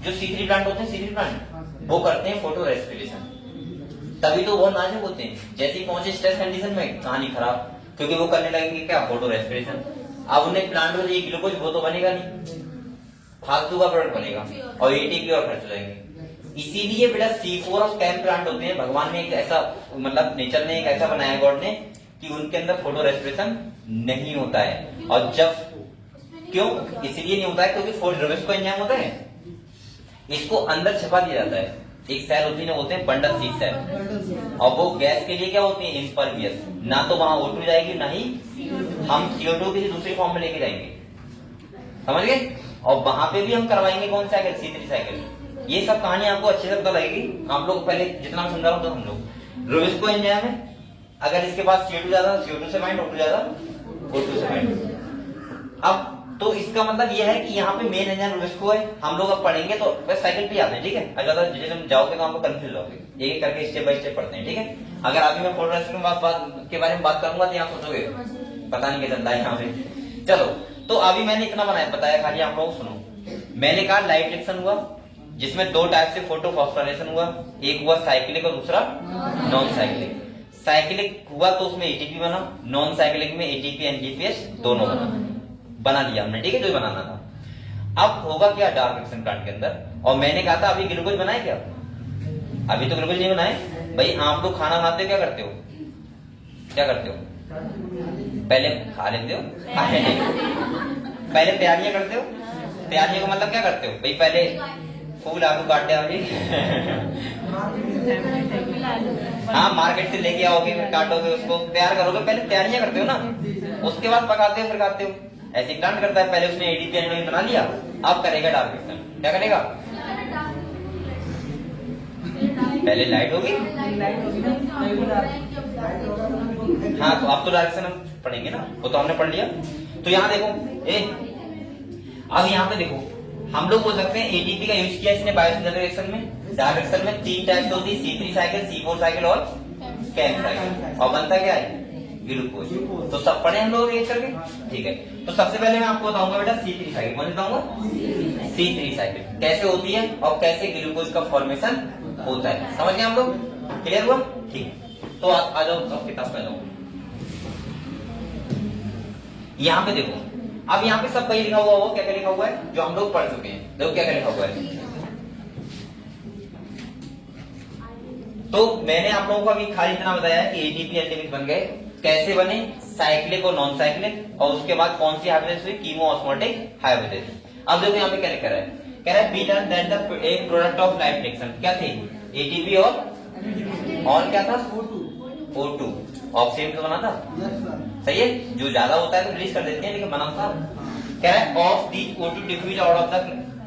जो C3 प्लांट होते हैं, C3 प्लांट वो करते हैं फोटो रेस्पिरेशन, तभी तो बहुत नाजुक होते हैं। जैसे ही पहुंचे स्ट्रेस कंडीशन में, कहानी खराब, क्योंकि वो करने लगेंगे क्या? Photo respiration. अब उन्हें प्लांट में ये ग्लूकोज वो तो बनेगा नहीं, फालतू का प्रोडक्ट बनेगा, और एटीपी और खर्च हो जाएंगे। इसीलिए बेटा C4 और कैम प्लांट होते हैं, भगवान ने एक ऐसा, मतलब नेचर ने एक ऐसा बनाया गॉड ने, कि उनके अंदर फोटो रेस्पिरेशन नहीं होता है। और जब क्यों इसलिए नहीं होता है, क्योंकि रुबिस्को एंजाइम होता है, इसको अंदर छिपा दिया जाता है। एक सेल होती है, बोलते हैं बंडल सी सेल, और वो गैस के लिए क्या होती है? इम्परवियस, ना तो वहां O2 जाएगी, ना ही हम CO2 किसी दूसरी फॉर्म में लेके जाएंगे, समझ गए। और वहां पे भी हम करवाएंगे कौन साइकिल? C3 cycle. ये सब कहानी आपको अच्छे से पता लगेगी। आप लोग पहले जितना मैं समझा रहा हूँ, तो हम लोग रुबिस्को एंजाइम है, अगर इसके पास CO2 ज्यादा, CO2 से बाइंड, O2 ज्यादा, O2 से बाइंड। अब तो इसका मतलब ये है कि यहाँ पे मेन इंजन रुबिस्को है। हम लोग अब पढ़ेंगे तो बस साइकिल पे आते हैं, ठीक है। अगर ज्यादा डिटेल में जाओगे तो आपको कंफ्यूज होगे, एक एक करके स्टेप बाय स्टेप पढ़ते हैं, ठीक है। अगर अभी मैं फोर्ड रेसिप्रोकल के बारे में बात करूंगा तो यहाँ सोचोगे पता नहीं क्या चल रहा है यहाँ पे। चलो, तो अभी मैंने इतना बताया खाली आप लोग सुनो। मैंने कहा लाइट रिएक्शन हुआ जिसमें दो टाइप से फोटोफॉस्फोरेशन हुआ, एक हुआ साइक्लिक और दूसरा नॉन साइक्लिक। साइक्लिक हुआ तो उसमें एटीपी बना, नॉन साइक्लिक में एटीपी एनडीपीएस दोनों बना लिया हमने, ठीक है, जो बनाना था। अब होगा क्या डार्क रिएक्शन प्लांट के अंदर, और मैंने कहा था अभी ग्लूकोज बनाए क्या? अभी तो ग्लूकोज नहीं बनाए भाई। आप लोग खाना बनाते हो, क्या करते हो, क्या करते हो? पहले खा लेते हो, पहले तैयारियां करते हो। तैयारियों का मतलब क्या करते हो भाई? पहले फूल आलू काटे आओगे हाँ, मार्केट से लेके आओगे, फिर काटोगे, उसको तैयार करोगे, पहले तैयारियां करते हो ना, उसके बाद पकाते हो, फिर खाते हो। ऐसे प्लांट करता है, पहले उसने एडीपी एनडीपी बना लिया, अब करेगा डार्क रिएक्शन। क्या करेगा? पहले लाइट होगी, हाँ, तो अब तो डार्क रिएक्शन हम पढ़ेंगे ना, वो तो हमने पढ़ लिया। तो यहाँ देखो, अब यहाँ पे देखो, हम लोग बोल सकते हैं एटीपी का यूज किया इसने बायोसिंथेटिक रिएक्शन में। डार्क रिएक्शन में 3 टाइप्स होती है, C3 साइकिल, C4 साइकिल और कैम साइकिल, और बनता क्या है? ग्लूकोज। तो सब पढ़े हम लोग एक करके, ठीक है। तो सबसे पहले मैं आपको बताऊंगा बेटा C3 साइकिल, कौन बताऊंगा? C3 साइकिल कैसे होती है और कैसे ग्लूकोज का फॉर्मेशन होता है, समझ गए हम लोग? क्लियर हुआ? ठीक है, तो आ जाओ, अब किताब पे जाओ। यहाँ पे देखो, अब यहाँ पे सब वही लिखा हुआ हो, क्या क्या लिखा हुआ है जो हम लोग पढ़ चुके हैं। देखो क्या क्या लिखा हुआ है। तो मैंने आप लोगों को अभी खाली इतना बताया है कि एटीपी एनडीपी बन गए, कैसे बने, साइक्लिक और नॉन साइक्लिक, और उसके बाद कौन सी हाइब्रिडेज हुई, कीमो ऑस्मोटिक हाइब्रिडेज। अब देखो यहाँ पे क्या लिख रहा है, कह रहा है बी डन दैट द एक प्रोडक्ट ऑफ लाइट रिएक्शन क्या थी? एटीपी और क्या था? O2 ऑक्सीजन तो बना था, सही है। जो ज्यादा होता है तो रिलीज कर देते हैं, लेकिन बना था। कह रहा है of the O2 diffuse out of the,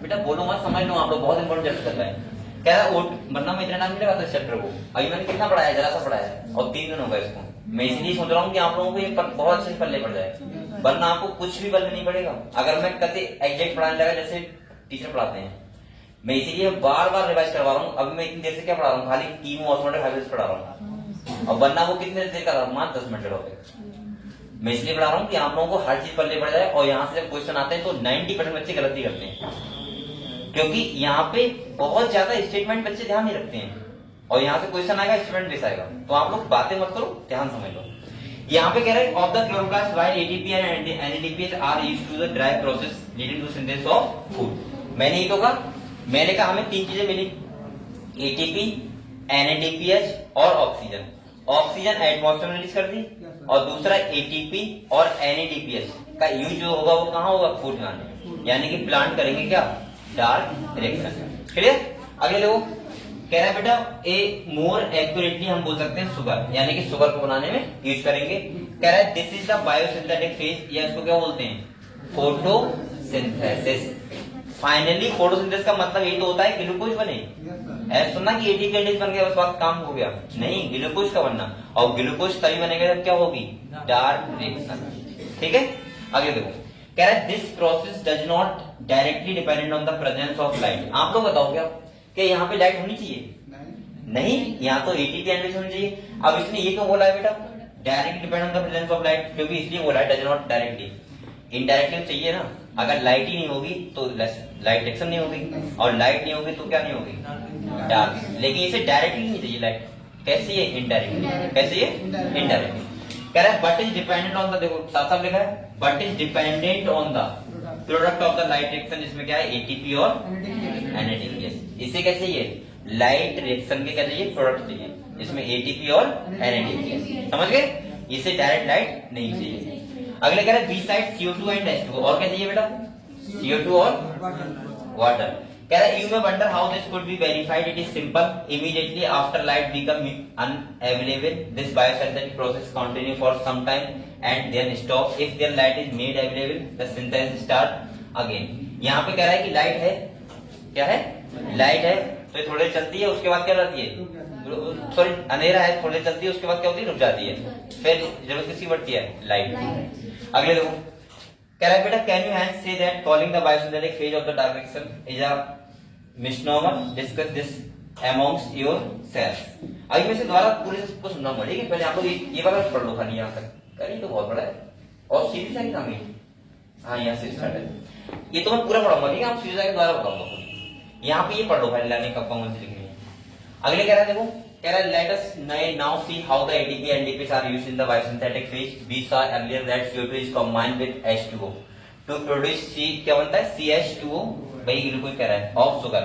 बेटा बोलो मत, समझ लो आप लोग, बहुत इंपॉर्टेंट चैप्टर चल रहा है। कह रहा है वरना मैं इतना टाइम नहीं लगा था इस चैप्टर को, अभी मैंने कितना पढ़ाया, जरा सा पढ़ाया है, और 3 दिन हो गए इसको। मैं इसलिए सोच रहा हूँ कि आप लोगों को ये बहुत अच्छे से पल्ले पड़ जाए, वरना आपको कुछ भी पल्ले नहीं पड़ेगा अगर मैं कभी एग्जैक्ट पढ़ाने लगा जैसे टीचर पढ़ाते हैं। मैं इसीलिए बार बार रिवाइज करवा रहा हूँ। अभी मैं इतनी देर से क्या पढ़ा रहा हूँ, खाली कीमो ऑस्मोटिक हाइब्रिडेज पढ़ा रहा हूँ, और वरना वो कितने देर का था, मात्र 10 मिनट हो गए। मैं इसलिए पढ़ा रहा हूँ कि आप लोगों को हर चीज पल्ले पड़ जाए, और यहाँ से जब क्वेश्चन आते हैं तो 90% बच्चे गलती करते हैं, क्योंकि यहाँ पे बहुत ज्यादा स्टेटमेंट बच्चे ध्यान नहीं रखते हैं, और यहाँ से क्वेश्चन आएगा स्टेटमेंट बेस आएगा। तो आप लोग बातें मत करो, ध्यान समझ लो। यहाँ पे कह रहे हैं of the chloroplast while ATP and NADP are used to the dry process leading to synthesis of food. मैंने ही तो कहा, मैंने कहा हमें 3 चीजें मिली, एटीपी, एनएडीपीएच और ऑक्सीजन। ऑक्सीजन एटमॉस्फेयर में रिलीज कर दी, और दूसरा एटीपी और एनएडीपीएच का यूज जो होगा वो कहाँ होगा? फूड बनाने, यानी कि प्लांट करेंगे क्या? Dark reaction. क्लियर? अगले लोग कह रहा है बेटा ए मोर एक्यूरेटली हम बोल सकते हैं शुगर, यानी कि शुगर को बनाने में यूज करेंगे। कह रहा है this is the biosynthetic phase, या इसको क्या बोलते हैं? फोटोसिंथेसिस। फाइनली फोटोसिंथेसिस का मतलब ये तो होता है ग्लूकोज बने। ऐसा सुनना कि एटीपी एनडीपी बन गया उस वक्त काम हो गया, नहीं, ग्लूकोज का बनना, और ग्लूकोज तभी बनेगा जब क्या होगी? Dark reaction. ठीक है, आगे देखो, कह रहा है this process does not directly dependent on the presence of light. आप लोग बताओ क्या यहाँ पे लाइट होनी चाहिए? नहीं, यहाँ तो एटीपी एनडीपी होनी चाहिए। अब इसने ये क्यों बोला है बेटा directly depend on the presence of light? क्योंकि इसलिए बोला है डज नॉट डायरेक्टली, इनडायरेक्टली चाहिए ना। अगर लाइट ही नहीं होगी तो लाइट रिएक्शन नहीं होगी, और लाइट नहीं होगी तो क्या नहीं होगी? डार्क। लेकिन इसे डायरेक्टली नहीं चाहिए लाइट, कैसे ये? इनडायरेक्टली। कैसे ये? इनडायरेक्टली। कह रहा है but is dependent on the, देखो साफ साफ लिखा है, but is dependent on the product of the light reaction, जिसमें क्या है? एटीपी और एनएडीपीएस। इसे क्या चाहिए? लाइट रिएक्शन के क्या चाहिए? प्रोडक्ट चाहिए, इसमें एटीपी और एनएडीपी। समझ गए? इसे डायरेक्ट लाइट नहीं चाहिए। अगले कह रहे B side CO2 and H2O, और क्या चाहिए बेटा? CO2 और वाटर। कह रहा है you may wonder how this could be verified, it is simple, immediately after light become unavailable this biosynthetic process continue for some time and then stop, if there light is made available the synthesis start again. यहाँ पे कह रहा है कि light है, क्या है? Light है, तो थोड़ी देर चलती है, उसके बाद क्या रहती है? सॉरी, अंधेरा है, थोड़ी देर चलती है, उसके बाद क्या होती है? रुक जाती है, फिर जरूरत किसकी पड़ती है? लाइट। अगले देखो, कह रहा है बेटा can you hand say that calling the biosynthetic phase of the direction is a misnomer, discuss this amongst yourself. अभी मैं से दोबारा पूरे को सुनना पड़ेगा, ठीक है? पहले आप लोग ये वाला पढ़ लो खाली यहाँ तक, करी तो बहुत बड़ा है और सीधी सारी काम है। हाँ यहाँ से स्टार्ट है, ये तो मैं पूरा पढ़ाऊंगा, ठीक है? आप सीधी जाके दोबारा बताऊंगा। यहाँ पे ये पढ़ लो पहले, लर्निंग कब कौन सी लिखनी है। अगले कह रहा है, देखो कह रहा है let us now see how the ATP and ADP are used in the biosynthetic phase. We saw earlier that CO2 is combined with H2O to produce C, क्या बनता है? CH2O, वही ग्लूकोज कह रहा है, ऑफ शुगर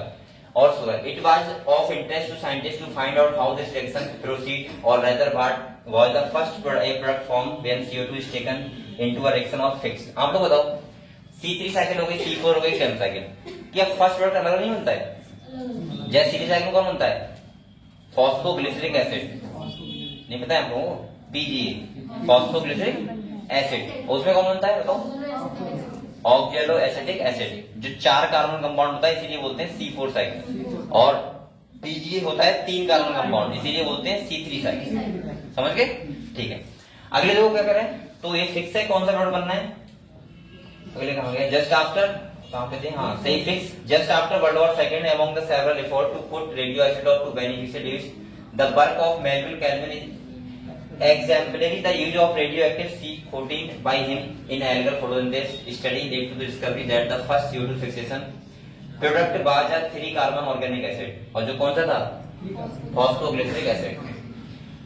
और sugar. It was of interest to scientist to find out how this reaction proceed और rather what was the first product form when CO2 is taken into a reaction of fix. आप लोग बताओ, C3 cycle हो गई, C4 हो गई, केम cycle, क्या first product अलग नहीं बनता है? जैसे सीधी साइकिल कौन बनता है? फॉस्फोग्लिसरिक एसिड, नहीं पता है आपको? PGA, phosphoglyceric acid. उसमें कौन बनता है बताओ? ऑक्जेलो एसिटिक एसिड, जो 4 कार्बन कंपाउंड होता है, इसीलिए बोलते हैं C4 साइकिल। और PGA होता है 3 कार्बन कंपाउंड, इसीलिए बोलते हैं C3 साइकिल। समझ गए? ठीक है। अगले लोग क्या करें, तो ये फिक्स है, कौन सा प्रोडक्ट बनना है? अगले कहा गया जस्ट आफ्टर, कहां पे थे? हाँ सही, fix. Just after world war second among the several effort to put radio isotope to beneficial use, the work of Melvin Calvin is exemplary. The use of radioactive C14 by him in algal photosynthesis study led to the discovery that the first CO2 fixation product was a 3 carbon organic acid, और जो कौन सा था? Phosphoglyceric acid.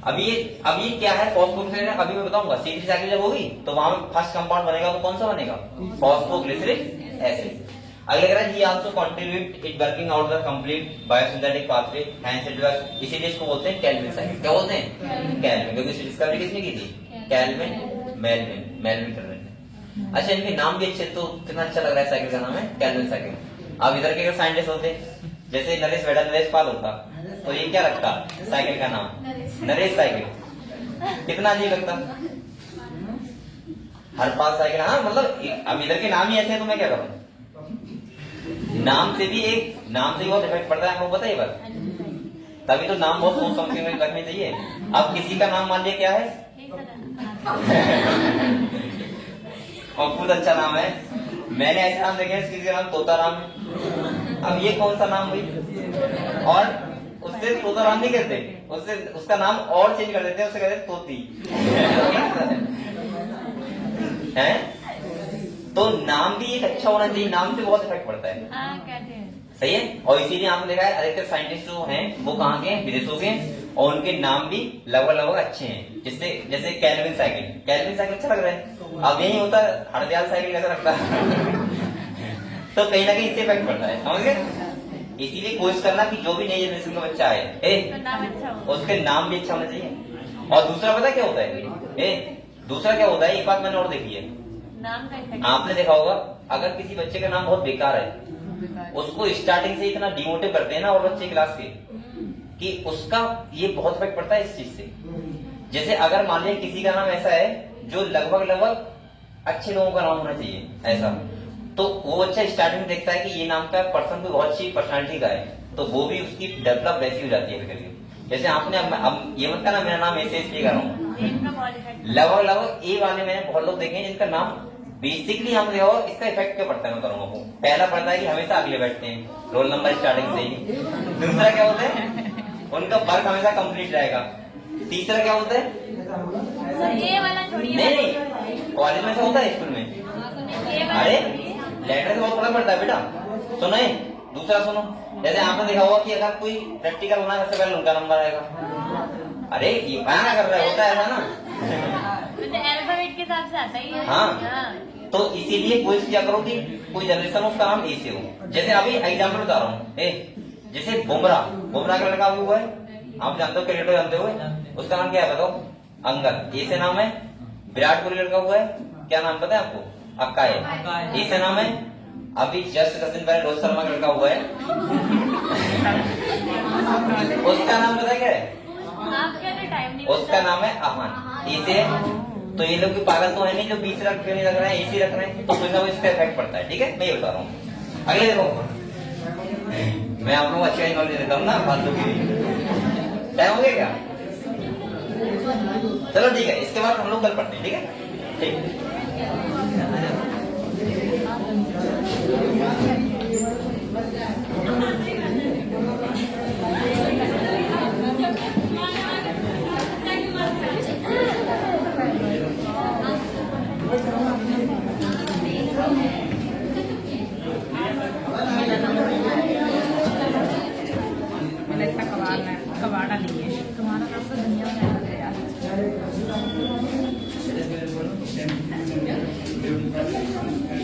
अब ये क्या है phosphoglyceric? अभी मैं बताऊंगा। सीधी साइकिल जब होगी तो वहां पे फर्स्ट कंपाउंड बनेगा, तो कौन सा बनेगा? Phosphoglyceric acid. अगले कह रहा है he also contribute in working out the complete biosynthetic pathway, hence it was, इसीलिए इसको बोलते हैं कैल्विन साइकिल। क्या बोलते हैं? कैल्विन, क्योंकि इसकी डिस्कवरी किसने की थी? कैल्विन, मेलविन कर रहे थे। अच्छा, इनके नाम भी अच्छे, तो कितना अच्छा लग रहा है। साइकिल का नाम है कैल्विन साइकिल। अब इधर के साइंटिस्ट होते, जैसे नरेश बेटा नरेश पाल होता, तो ये क्या रखता साइकिल का नाम? नरेश साइकिल। कितना अजीब लगता। हर पाल साइकिल, हाँ मतलब अब इधर के नाम ही ऐसे हैं, तो मैं क्या करूं? नाम से भी बहुत इफेक्ट पड़ता है, आपको पता है ये बात? तभी तो नाम बहुत सोच समझ के रखने चाहिए। अब किसी का नाम मान लिया क्या है और खुद अच्छा नाम है, मैंने ऐसे नाम देखे, किसी का नाम तोता राम है। अब ये कौन सा नाम हुई? और उससे तोता राम नहीं कहते, उससे उसका नाम और चेंज कर देते हैं, उससे कहते हैं तोती है। तो नाम भी एक अच्छा होना चाहिए, नाम से बहुत इफेक्ट पड़ता है। कहते हैं सही है। और इसीलिए आपने देखा है अधिकतर साइंटिस्ट जो हैं वो कहाँ के हैं? विदेशों के, और उनके नाम भी लगभग अच्छे हैं। जैसे कैल्विन साइकिल अच्छा लग रहा है। अब यही होता है हरदयाल साइकिल कैसा लगता है तो कहीं ना कहीं इससे इफेक्ट पड़ता है, समझ गए? इसीलिए कोशिश करना कि जो भी नई जनरेशन का बच्चा आए उसके नाम भी अच्छा होना चाहिए। और दूसरा पता क्या होता है? दूसरा क्या होता है, एक बात मैंने और देखी है, नाम का इफेक्ट। आपने देखा होगा अगर किसी बच्चे का नाम बहुत बेकार है, उसको स्टार्टिंग से इतना डिमोटिव करते हैं ना और बच्चे क्लास के, कि उसका ये बहुत इफेक्ट पड़ता है इस चीज से। जैसे अगर मान लिया किसी का नाम ऐसा है जो लगभग अच्छे लोगों का नाम होना चाहिए ऐसा, तो वो बच्चा स्टार्टिंग में देखता है कि ये नाम का पर्सन कोई बहुत अच्छी पर्सनैलिटी का है, तो वो भी उसकी डेवलप वैसी हो जाती है फिर। जैसे आपने अब ये मत कहना मेरा नाम ऐसे इसलिए कर रहा हूँ, लगभग ए वाले मैंने बहुत लोग देखे हैं जिनका नाम बेसिकली हम देखो इसका इफेक्ट क्या पड़ता है, मैं करूंगा वो। पहला पड़ता है कि हमेशा अगले बैठते हैं, रोल नंबर स्टार्टिंग से ही। दूसरा क्या होता है, उनका वर्क हमेशा कंप्लीट रहेगा। तीसरा क्या होता है, ये वाला छोड़िए, नहीं कॉलेज में ऐसा होता है, स्कूल में अरे लेटर से बहुत फर्क पड़ता है बेटा। सुनो दूसरा सुनो, जैसे आपने देखा होगा कि अगर कोई प्रैक्टिकल होना है सबसे पहले उनका नंबर आएगा। अरे ये बयाना कर रहा है, होता है ऐसा ना अल्फाबेट के हिसाब से आता ही है। हाँ, तो इसीलिए कोशिश किया करो कि कोई जनरेशन उसका नाम ए से हो। जैसे अभी एग्जाम्पल बता रहा हूँ, जैसे बुमराह का लड़का हुआ है, आप जानते हो क्रिकेटर जानते हो, उसका नाम क्या है बताओ? अंगद, ए से नाम है। विराट कोहली लड़का हुआ है, क्या नाम पता है आपको? अक्काई, ए से नाम है। अभी जस्ट 10 दिन पहले रोहित शर्मा का लड़का हुआ है उसका नाम पता क्या है? उसका नाम है अमन, ए से। तो ये लोग पागल तो है नहीं जो 20 रख नहीं रख रहे हैं, एसी रख रहे हैं, तो कोई ना कोई इसका इफेक्ट पड़ता है। ठीक है, मैं ये बता रहा हूँ। अगले देखो, मैं आप लोगों को अच्छा नॉलेज देता हूँ ना फालतू की। टाइम हो गया क्या? चलो ठीक है, इसके बाद हम लोग कल पढ़ते हैं। ठीक है, ठीक।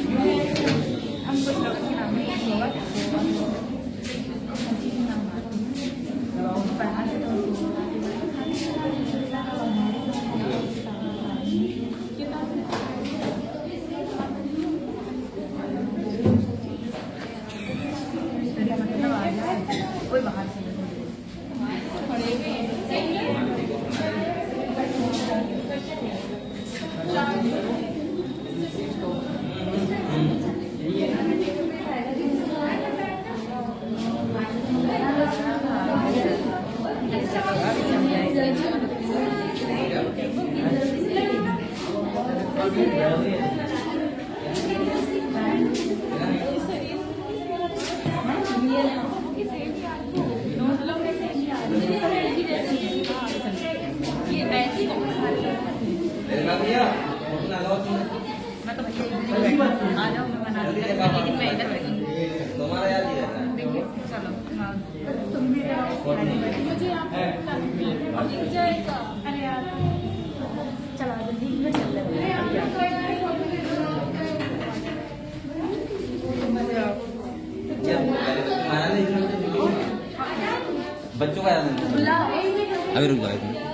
हम कुछ लोगों के नाम नहीं होगा पढ़ा के मतलब आ जाए कोई बाहर से मैं तो भैया आ जाओ मैं बना दूंगी लेकिन मैं इधर बैठूंगी तुम्हारा याद ही रहता है। देखिए चलो हाँ तुम भी मुझे अरे यार चलो जल्दी में चल रहे बच्चों का याद नहीं। अभी रुक जाओ।